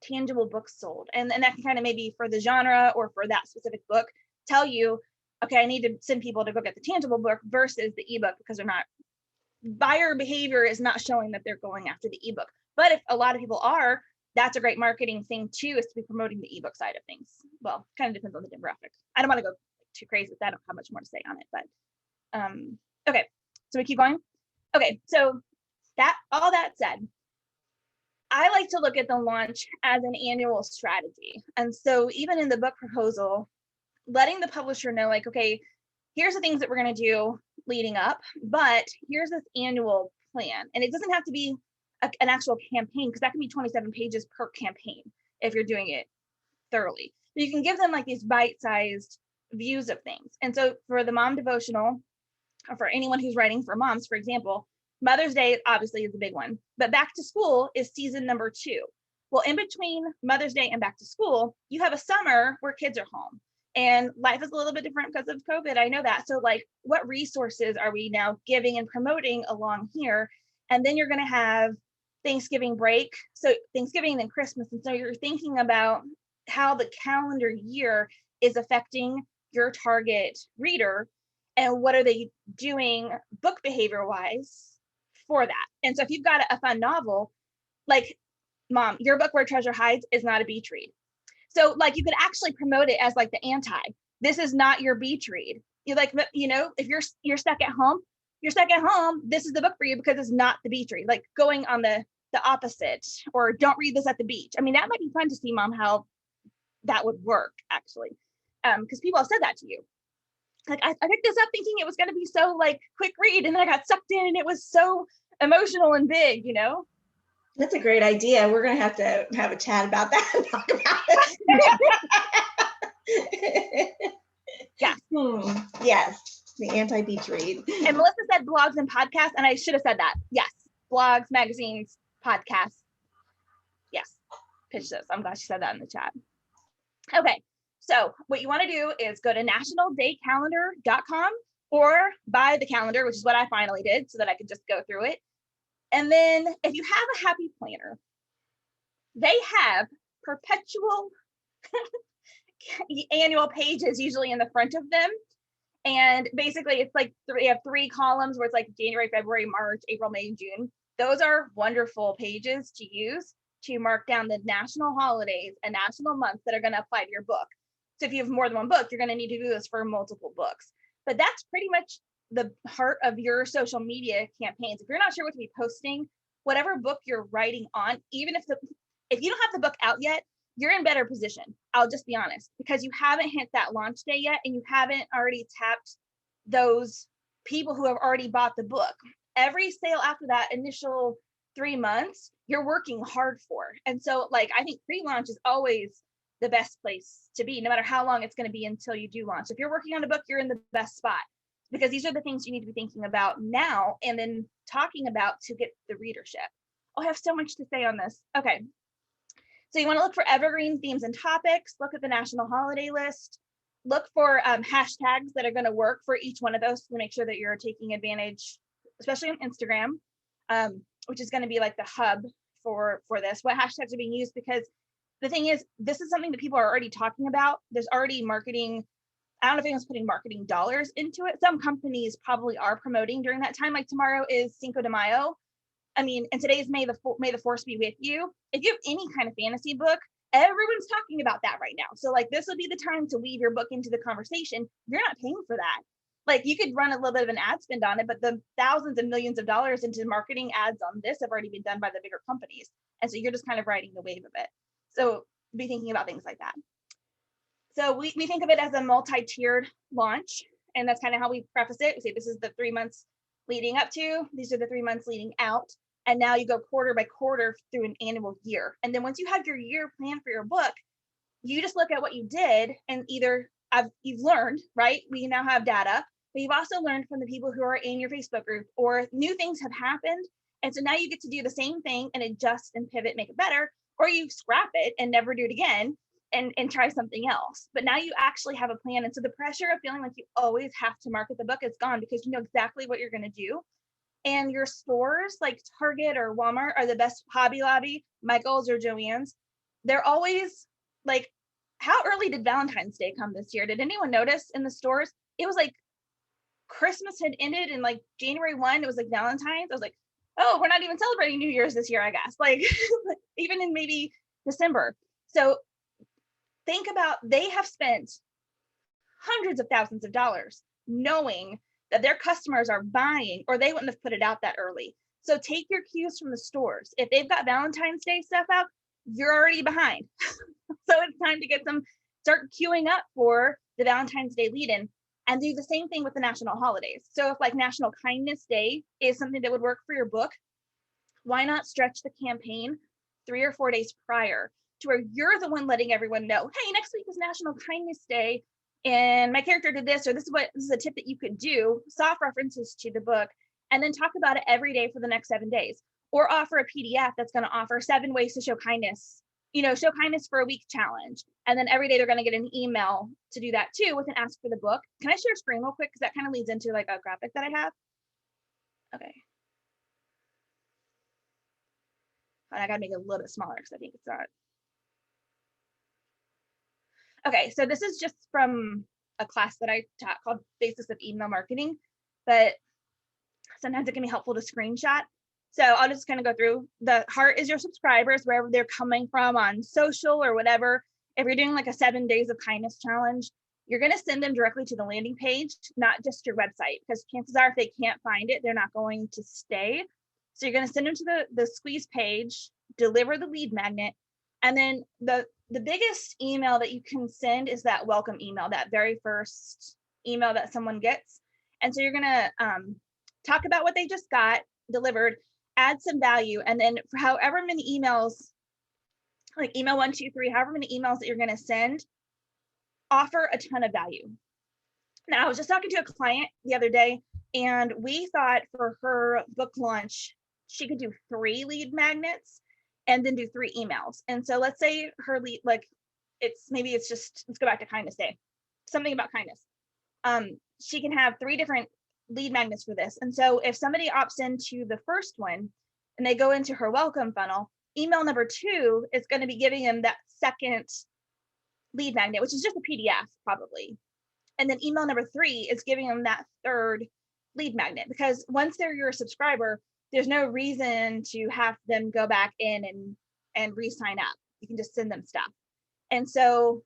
tangible books sold, and that can kind of maybe for the genre or for that specific book tell you, okay, I need to send people to go get the tangible book versus the ebook, because buyer behavior is not showing that they're going after the ebook. But if a lot of people are, that's a great marketing thing too, is to be promoting the ebook side of things. Well, kind of depends on the demographic. I don't want to go too crazy with that. I don't have much more to say on it, but okay, so we keep going. Okay, so all that said, I like to look at the launch as an annual strategy. And so even in the book proposal, letting the publisher know, like, okay, here's the things that we're going to do leading up, but here's this annual plan. And it doesn't have to be an actual campaign, because that can be 27 pages per campaign if you're doing it thoroughly. But you can give them like these bite-sized views of things. And so for the mom devotional, or for anyone who's writing for moms, for example, Mother's Day obviously is a big one, but back to school is season number 2. Well, in between Mother's Day and back to school, you have a summer where kids are home and life is a little bit different because of COVID. I know that. So like, what resources are we now giving and promoting along here? And then you're going to have Thanksgiving break. So Thanksgiving and Christmas. And so you're thinking about how the calendar year is affecting your target reader and what are they doing book behavior wise for that. And so if you've got a fun novel, like Mom, your book Where Treasure Hides is not a beach read. So like you could actually promote it as like the anti. This is not your beach read. You like, you know, if you're stuck at home, this is the book for you because it's not the beach read. Like going on the opposite, or don't read this at the beach. I mean, that might be fun to see, Mom, how that would work actually. Because people have said that to you. Like I picked this up thinking it was going to be so like quick read, and then I got sucked in and it was so emotional and big, you know? That's a great idea. We're going to have a chat about that and talk about it. Yeah. Yes, the anti-beach read. And Melissa said blogs and podcasts, and I should have said that. Yes, blogs, magazines, podcasts. Yes, pitch this. I'm glad she said that in the chat. Okay, so what you want to do is go to nationaldaycalendar.com or buy the calendar, which is what I finally did so that I could just go through it. And then if you have a happy planner, they have perpetual annual pages usually in the front of them. And basically it's like they have 3 columns where it's like January, February, March, April, May, and June. Those are wonderful pages to use to mark down the national holidays and national months that are going to apply to your book. So if you have more than one book, you're going to need to do this for multiple books. But that's pretty much the heart of your social media campaigns. If you're not sure what to be posting, whatever book you're writing on, even if you don't have the book out yet, you're in better position. I'll just be honest, because you haven't hit that launch day yet, and you haven't already tapped those people who have already bought the book. Every sale after that initial 3 months, you're working hard for. And so like, I think pre-launch is always the best place to be, no matter how long it's going to be until you do launch. If you're working on a book, you're in the best spot, because these are the things you need to be thinking about now and then talking about to get the readership. Oh, I have so much to say on this. Okay. So you want to look for evergreen themes and topics, look at the national holiday list, look for hashtags that are going to work for each one of those to make sure that you're taking advantage, especially on Instagram, which is going to be like the hub for this, what hashtags are being used, because the thing is, this is something that people are already talking about. There's already marketing. I don't know if anyone's putting marketing dollars into it. Some companies probably are promoting during that time. Like tomorrow is Cinco de Mayo. I mean, and today's May the Force be with you. If you have any kind of fantasy book, everyone's talking about that right now. So like, this would be the time to weave your book into the conversation. You're not paying for that. Like you could run a little bit of an ad spend on it, but the thousands and millions of dollars into marketing ads on this have already been done by the bigger companies. And so you're just kind of riding the wave of it. So be thinking about things like that. So we think of it as a multi-tiered launch. And that's kind of how we preface it. We say, this is the 3 months leading up to, these are the 3 months leading out. And now you go quarter by quarter through an annual year. And then once you have your year plan for your book, you just look at what you did and either you've learned, right? We now have data, but you've also learned from the people who are in your Facebook group, or new things have happened. And so now you get to do the same thing and adjust and pivot, make it better, or you scrap it and never do it again and try something else. But now you actually have a plan. And so the pressure of feeling like you always have to market the book is gone, because you know exactly what you're going to do. And your stores like Target or Walmart are the best. Hobby Lobby, Michael's or Joann's, they're always like, how early did Valentine's Day come this year? Did anyone notice in the stores? It was like Christmas had ended in like January 1, it was like Valentine's. I was like, oh, we're not even celebrating New Year's this year, I guess. Like even in maybe December. So think about, they have spent hundreds of thousands of dollars knowing that their customers are buying, or they wouldn't have put it out that early. So take your cues from the stores. If they've got Valentine's Day stuff out, you're already behind. So it's time to start queuing up for the Valentine's Day lead-in, and do the same thing with the national holidays. So if like National Kindness Day is something that would work for your book, why not stretch the campaign 3 or 4 days prior to where you're the one letting everyone know, hey, next week is National Kindness Day, and my character did this, or this is a tip that you could do, soft references to the book, and then talk about it every day for the next 7 days. Or offer a PDF that's going to offer 7 ways to show kindness show kindness for a week challenge. And then every day they're going to get an email to do that too with an ask for the book. Can I share a screen real quick? Because that kind of leads into like a graphic that I have. Okay. And I got to make it a little bit smaller because I think it's not. Okay, so this is just from a class that I taught called Basis of Email Marketing, but sometimes it can be helpful to screenshot. So I'll just kind of go through. The heart is your subscribers, wherever they're coming from on social or whatever. If you're doing like a 7 days of kindness challenge, you're going to send them directly to the landing page, not just your website, because chances are if they can't find it, they're not going to stay. So you're going to send them to the squeeze page, deliver the lead magnet, and then the biggest email that you can send is that welcome email, that very first email that someone gets. And so you're going to talk about what they just got delivered, add some value, and then for however many emails, like email 1, 2, 3, however many emails that you're going to send, offer a ton of value. Now, I was just talking to a client the other day, and we thought for her book launch, she could do 3 lead magnets and then do 3 emails. And so let's say her lead, like let's go back to kindness day, something about kindness. She can have 3 different lead magnets for this. And so if somebody opts into the first one and they go into her welcome funnel, email number 2 is going to be giving them that second lead magnet, which is just a PDF probably. And then email number 3 is giving them that third lead magnet, because once they're your subscriber, there's no reason to have them go back in and re-sign up. You can just send them stuff. And so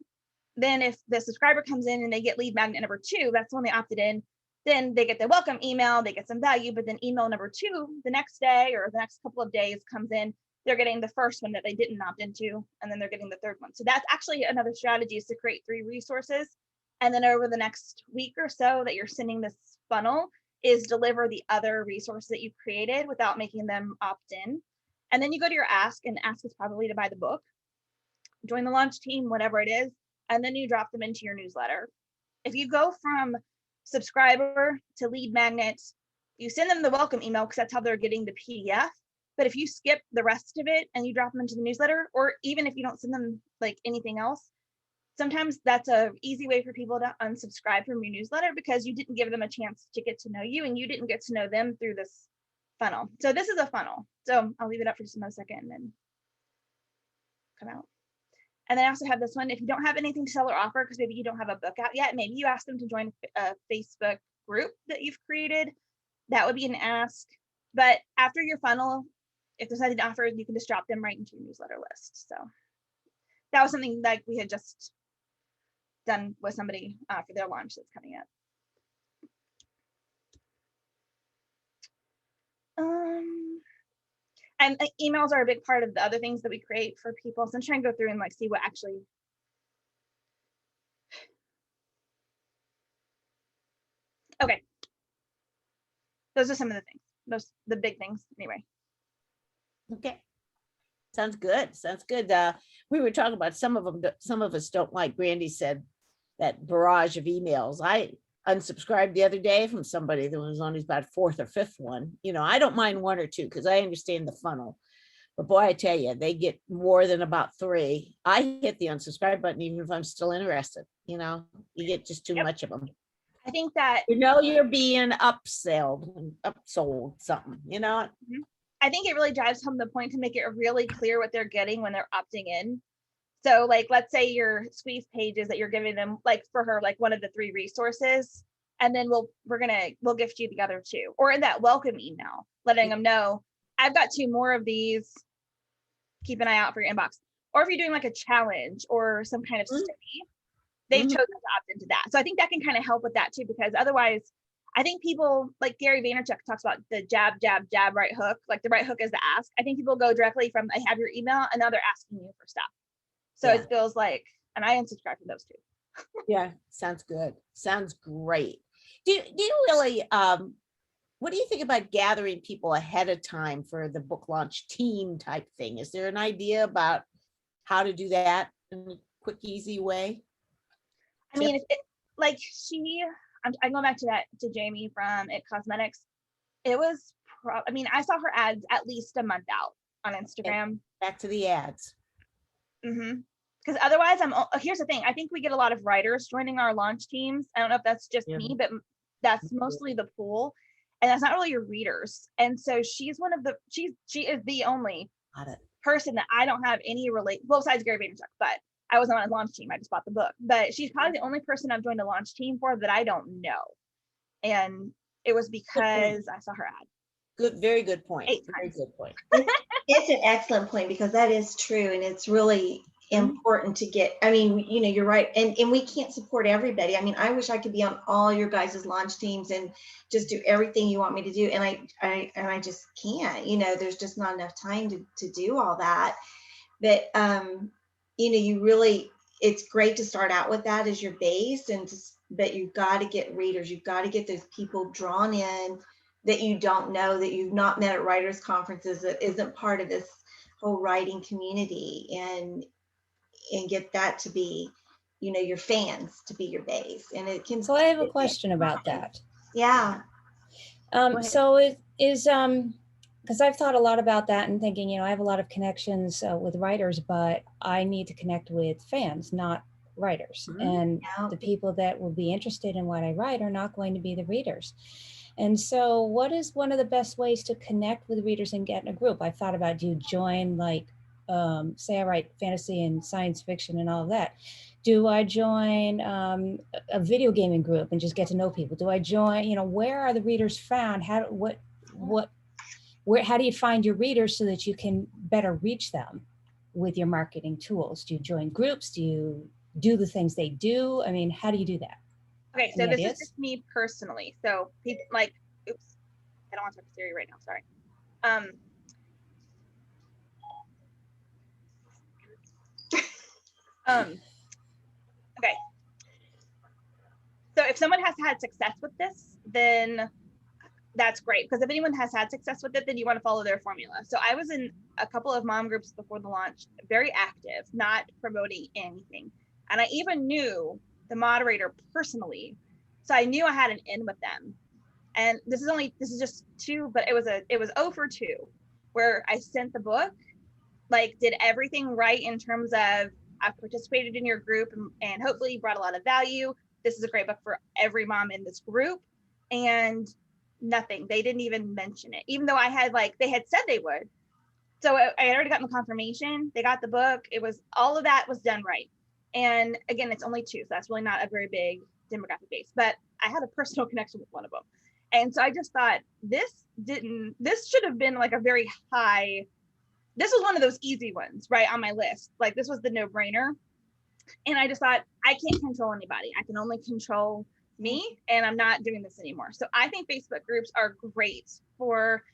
then if the subscriber comes in and they get lead magnet number 2, that's when they opted in, then they get the welcome email, they get some value, but then email number 2, the next day or the next couple of days comes in, they're getting the first one that they didn't opt into, and then they're getting the third one. So that's actually another strategy, is to create 3 resources. And then over the next week or so that you're sending this funnel, is deliver the other resources that you've created without making them opt in. And then you go to your ask, and ask is probably to buy the book, join the launch team, whatever it is, and then you drop them into your newsletter. If you go from subscriber to lead magnet, you send them the welcome email because that's how they're getting the PDF. But if you skip the rest of it and you drop them into the newsletter, or even if you don't send them like anything else, sometimes that's a easy way for people to unsubscribe from your newsletter, because you didn't give them a chance to get to know you and you didn't get to know them through this funnel. So this is a funnel. So I'll leave it up for just a second and then come out. And then I also have this one. If you don't have anything to sell or offer, because maybe you don't have a book out yet, maybe you ask them to join a Facebook group that you've created. That would be an ask. But after your funnel, if there's nothing to offer, you can just drop them right into your newsletter list. So that was something like we had just done with somebody for their launch that's coming up. And emails are a big part of the other things that we create for people. So I'm trying to go through and like see what actually. Okay. Those are some of the things, the big things anyway. Okay. Sounds good. Sounds good. We were talking about some of us don't like, Brandy said, that barrage of emails. I unsubscribed the other day from somebody that was on his about 4th or 5th one. I don't mind 1 or 2 because I understand the funnel. But boy, I tell you, they get more than about 3. I hit the unsubscribe button even if I'm still interested. You get just too much of them. I think that you're being upsold something, Mm-hmm. I think it really drives home the point to make it really clear what they're getting when they're opting in. So like, let's say your squeeze pages that you're giving them, like for her, like one of the 3 resources, and then we'll gift you the other 2, or in that welcome email, letting them know, I've got 2 more of these, keep an eye out for your inbox. Or if you're doing like a challenge or some kind of study, they've chosen to opt into that. So I think that can kind of help with that too, because otherwise I think people, like Gary Vaynerchuk talks about the jab, jab, jab, right hook, like the right hook is the ask. I think people go directly from, I have your email, and now they're asking you for stuff. So it feels like, and I unsubscribe from those 2. Yeah, sounds good. Sounds great. Do you really, what do you think about gathering people ahead of time for the book launch team type thing? Is there an idea about how to do that in a quick, easy way? I mean, I'm going back to Jamie from It Cosmetics. It was, I saw her ads at least a month out on Instagram. Back to the ads. Because otherwise, here's the thing. I think we get a lot of writers joining our launch teams. I don't know if that's just me, but that's mostly the pool, and that's not really your readers. And so she is the only person that I don't have any well, besides Gary Vaynerchuk, but I wasn't on a launch team. I just bought the book. But she's probably the only person I've joined a launch team for that I don't know. And it was because I saw her ad. Good, very good point. Very good point. It's an excellent point, because that is true, and it's really important to get. I mean, you know, you're right, and we can't support everybody. I mean, I wish I could be on all your guys' launch teams and just do everything you want me to do, and I just can't. You know, there's just not enough time to do all that. But you know, it's great to start out with that as your base, but you've got to get readers. You've got to get those people drawn in that you don't know, that you've not met at writers' conferences, that isn't part of this whole writing community, and get that to be, you know, your fans, to be your base. And it can. So I have a question about that. Yeah. So it is, because I've thought a lot about that and thinking, you know, I have a lot of connections with writers, but I need to connect with fans, not writers. And the people that will be interested in what I write are not going to be the readers. And so what is one of the best ways to connect with readers and get in a group? I thought about, do you join, like, say I write fantasy and science fiction and all of that. Do I join a video gaming group and just get to know people? Do I join, you know, where are the readers found? How do you find your readers so that you can better reach them with your marketing tools? Do you join groups? Do you do the things they do? I mean, how do you do that? Okay, so this is just me personally. So people like, oops, I don't want to talk to Siri right now. Sorry. Okay. So if someone has had success with this, then that's great. Because if anyone has had success with it, then you want to follow their formula. So I was in a couple of mom groups before the launch, very active, not promoting anything. And I even knew the moderator personally. So I knew I had an in with them. And this is just 2, but it was 0 for 2, where I sent the book, like did everything right in terms of I participated in your group and hopefully brought a lot of value. This is a great book for every mom in this group. And nothing, they didn't even mention it, even though they had said they would. So I had already gotten the confirmation, they got the book, all of that was done right. And again, it's only 2, so that's really not a very big demographic base, but I had a personal connection with one of them. And so I just thought this should have been like a very high, this was one of those easy ones, right, on my list. Like this was the no-brainer. And I just thought, I can't control anybody. I can only control me, and I'm not doing this anymore. So I think Facebook groups are great for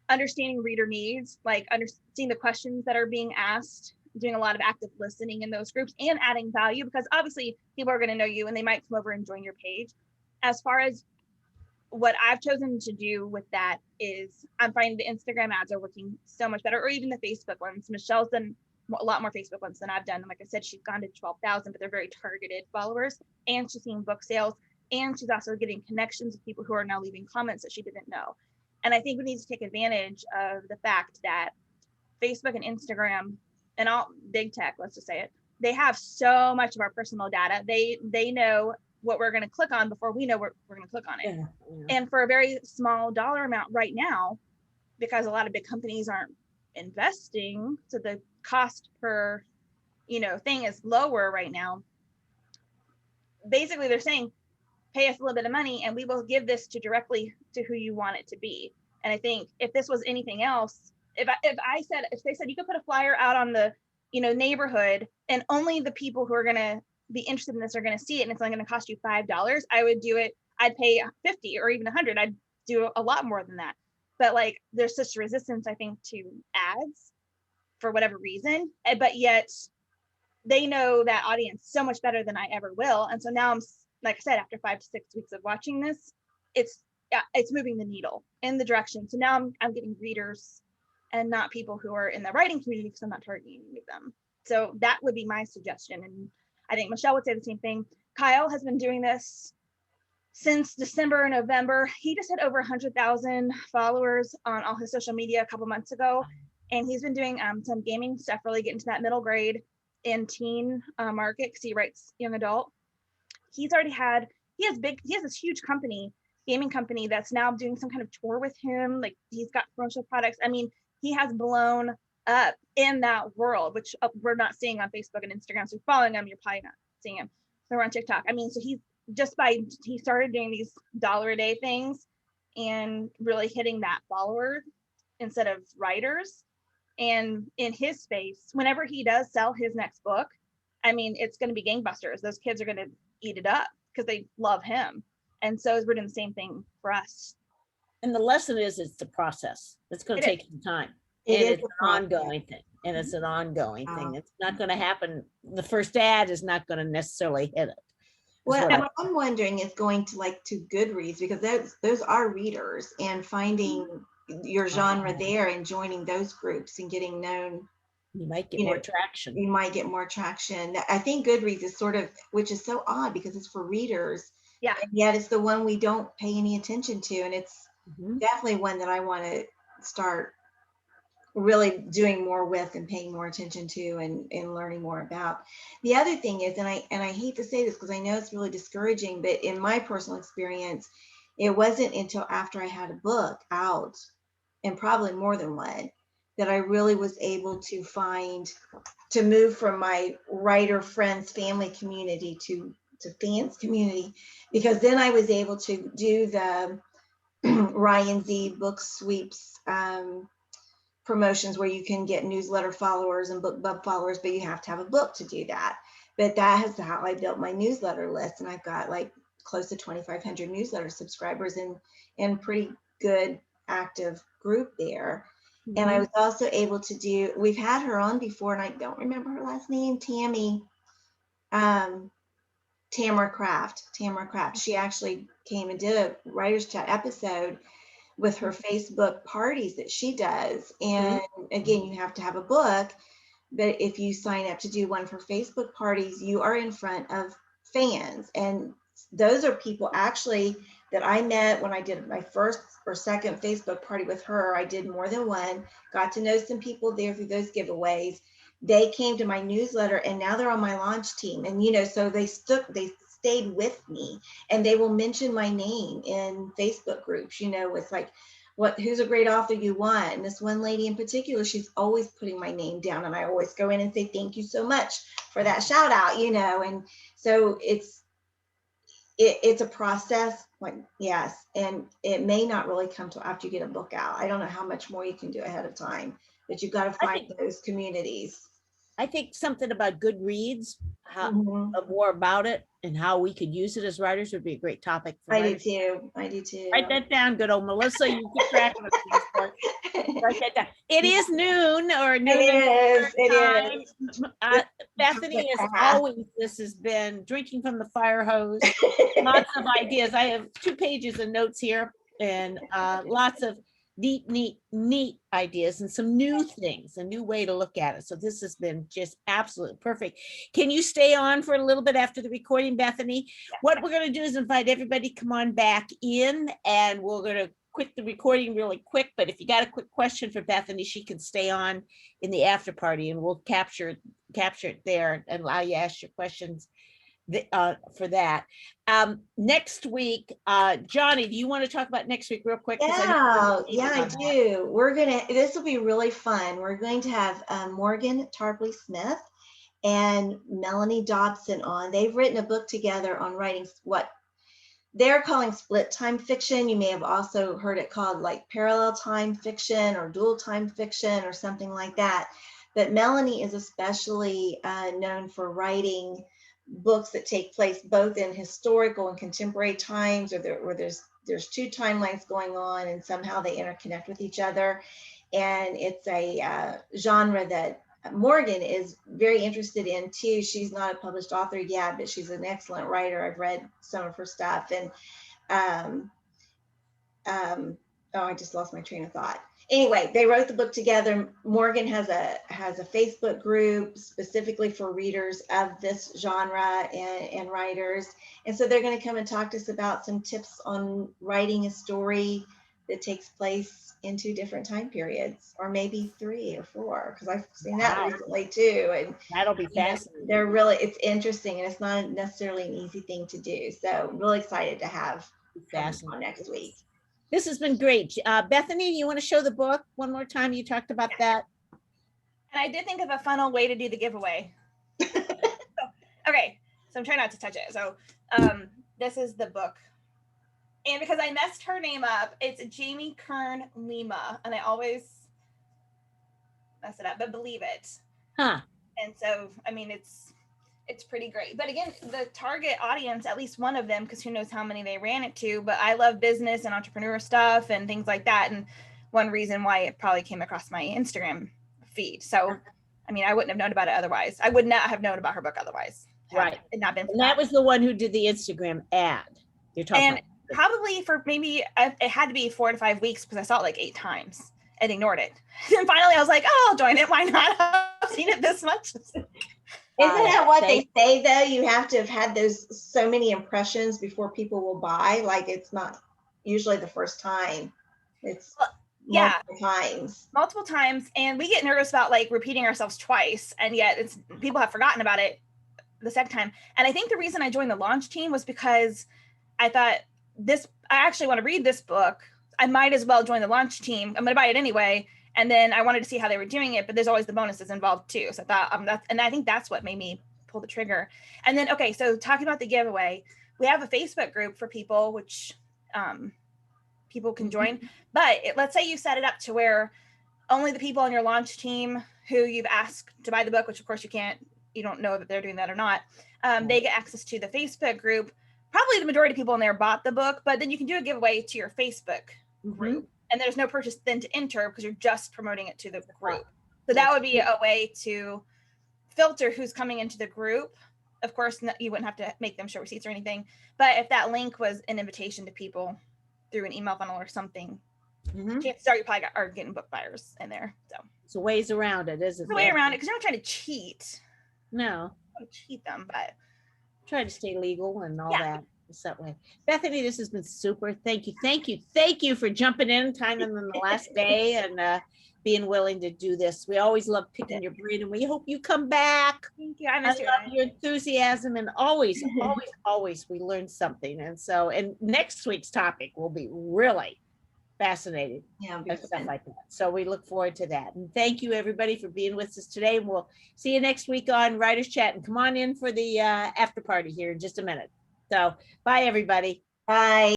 understanding reader needs, like understanding the questions that are being asked, doing a lot of active listening in those groups, and adding value, because obviously people are going to know you and they might come over and join your page. As far as what I've chosen to do with that is I'm finding the Instagram ads are working so much better, or even the Facebook ones. Michelle's done a lot more Facebook ones than I've done. Like I said, she's gone to 12,000, but they're very targeted followers, and she's seeing book sales, and she's also getting connections with people who are now leaving comments that she didn't know. And I think we need to take advantage of the fact that Facebook and Instagram and all big tech, let's just say it, they have so much of our personal data. They know what we're going to click on before we know we're going to click on it. Yeah. And for a very small dollar amount right now, because a lot of big companies aren't investing, so the cost per, thing is lower right now. Basically, they're saying, pay us a little bit of money and we will give this directly to who you want it to be. And I think if this was anything else, if they said you could put a flyer out on the, neighborhood, and only the people who are going to be interested in this are going to see it, and it's only going to cost you $5, I would do it. I'd pay 50 or even 100. I'd do a lot more than that. But there's such resistance, I think, to ads for whatever reason, but yet they know that audience so much better than I ever will. And so now I'm, like I said, after 5 to 6 weeks of watching this, it's moving the needle in the direction. So now I'm getting readers and not people who are in the writing community, because I'm not targeting any of them. So that would be my suggestion. And I think Michelle would say the same thing. Kyle has been doing this since December or November. He just had over 100,000 followers on all his social media a couple months ago. And he's been doing some gaming stuff, really getting to that middle grade. and teen market, because he writes young adult. He's already had, he has this huge company, gaming company, that's now doing some kind of tour with him. Like, he's got promotional products. I mean, he has blown up in that world, which we're not seeing on Facebook and Instagram. So if you're following him, you're probably not seeing him. So we're on TikTok. I mean, so he started doing these $1 a day things and really hitting that follower instead of writers. And in his space, whenever he does sell his next book, I mean, it's going to be gangbusters. Those kids are going to eat it up because they love him. And so we're doing the same thing for us. And the lesson is, it's the process. It's going to take some time. And it's an ongoing thing. And it's an ongoing thing. It's not going to happen. The first ad is not going to necessarily hit it. What I'm wondering is going to Goodreads, because those are readers, and finding your genre there and joining those groups and getting known. You might get more traction. You might get more traction. I think Goodreads is sort of, which is so odd because it's for readers. Yeah. And yet it's the one we don't pay any attention to. And it's definitely one that I want to start really doing more with and paying more attention to and learning more about. The other thing is, and I hate to say this because I know it's really discouraging, but in my personal experience, it wasn't until after I had a book out, and probably more than one, that I really was able to move from my writer friends, family community to fans community, because then I was able to do the Ryan Z book sweeps promotions where you can get newsletter followers and book bub followers, but you have to have a book to do that. But that is how I built my newsletter list, and I've got close to 2,500 newsletter subscribers and pretty good active group there. And I was also able to do, we've had her on before, and I don't remember her last name, Tamara Craft. She actually came and did a Writer's Chat episode with her Facebook parties that she does. And again, you have to have a book, but if you sign up to do one for Facebook parties, you are in front of fans. And those are people actually that I met when I did my first or second Facebook party with her. I did more than one, got to know some people there through those giveaways. They came to my newsletter, and now they're on my launch team. And, so they stayed with me, and they will mention my name in Facebook groups. It's like, who's a great author you want? And this one lady in particular, she's always putting my name down, and I always go in and say, thank you so much for that shout out, and so it's a process, yes, and it may not really come till after you get a book out. I don't know how much more you can do ahead of time, but you've got to find those communities. I think something about Goodreads, more about it and how we could use it as writers would be a great topic for writers. I do too. Write that down, good old Melissa. You keep track of it. Write that down. It is noon or noon. It is. Bethany, as always, this has been drinking from the fire hose. Lots of ideas. I have 2 pages of notes here, and lots of neat ideas and some new things, a new way to look at it. So this has been just absolutely perfect. Can you stay on for a little bit after the recording, Bethany? What we're going to do is invite everybody to come on back in, and we're going to quit the recording really quick. But if you got a quick question for Bethany, she can stay on in the after party, and we'll capture it there and allow you to ask your questions for that. Next week, Johnny, do you want to talk about next week real quick? I do. This will be really fun. We're going to have Morgan Tarpley Smith and Melanie Dobson on. They've written a book together on writing what they're calling split time fiction. You may have also heard it called parallel time fiction or dual time fiction or something like that. But Melanie is especially known for writing books that take place both in historical and contemporary times, or there's 2 timelines going on, and somehow they interconnect with each other. And it's a genre that Morgan is very interested in too. She's not a published author yet, but she's an excellent writer. I've read some of her stuff, and I just lost my train of thought. Anyway, they wrote the book together. Morgan has a Facebook group specifically for readers of this genre and writers. And so they're going to come and talk to us about some tips on writing a story that takes place in 2 different time periods, or maybe 3 or 4, because I've seen that recently too. And That'll be fascinating. they're really, it's interesting, and it's not necessarily an easy thing to do. So I'm really excited to have on next week. This has been great. Bethany, you want to show the book one more time? You talked about that. And I did think of a funnel way to do the giveaway. Okay, so I'm trying not to touch it. So this is the book. And because I messed her name up, it's Jamie Kern Lima. And I always mess it up, but believe it. Huh. And so, I mean, it's pretty great. But again, the target audience, at least one of them, because who knows how many they ran it to, but I love business and entrepreneur stuff and things like that. And one reason why it probably came across my Instagram feed. So, I mean, I wouldn't have known about it otherwise. I would not have known about her book otherwise. Right. It not been for and that was the one who did the Instagram ad. You're talking and about. Probably for maybe, it had to be 4 to 5 weeks because I saw it like 8 times and ignored it. And finally I was like, oh, I'll join it. Why not? I've seen it this much. Isn't that what they say though? You have to have had those so many impressions before people will buy. Like, it's not usually the first time. It's multiple times. And we get nervous about like repeating ourselves twice. And yet people have forgotten about it the second time. And I think the reason I joined the launch team was because I thought I actually want to read this book. I might as well join the launch team. I'm going to buy it anyway. And then I wanted to see how they were doing it, but there's always the bonuses involved too. So I thought, and I think that's what made me pull the trigger. And then, okay, so talking about the giveaway, we have a Facebook group for people, which people can join. But let's say you set it up to where only the people on your launch team who you've asked to buy the book, which of course you don't know if they're doing that or not. They get access to the Facebook group. Probably the majority of people in there bought the book, but then you can do a giveaway to your Facebook group. And there's no purchase then to enter because you're just promoting it to the group. So that would be a way to filter who's coming into the group. Of course, you wouldn't have to make them show receipts or anything. But if that link was an invitation to people through an email funnel or something, chances are you probably are getting book buyers in there. So it's a ways around it, isn't it? It's a way around it because you're not trying to cheat. No. Don't cheat them, but try to stay legal and all that. It's that way. Bethany, this has been super. Thank you for jumping in time in the last day and being willing to do this. We always love picking your brain, and we hope you come back. Thank you. I love your enthusiasm, and always we learn something. And so, and next week's topic will be really fascinating. Yeah, stuff like that. So we look forward to that. And thank you everybody for being with us today. And we'll see you next week on Writers Chat. And come on in for the after party here in just a minute. So bye everybody. Bye.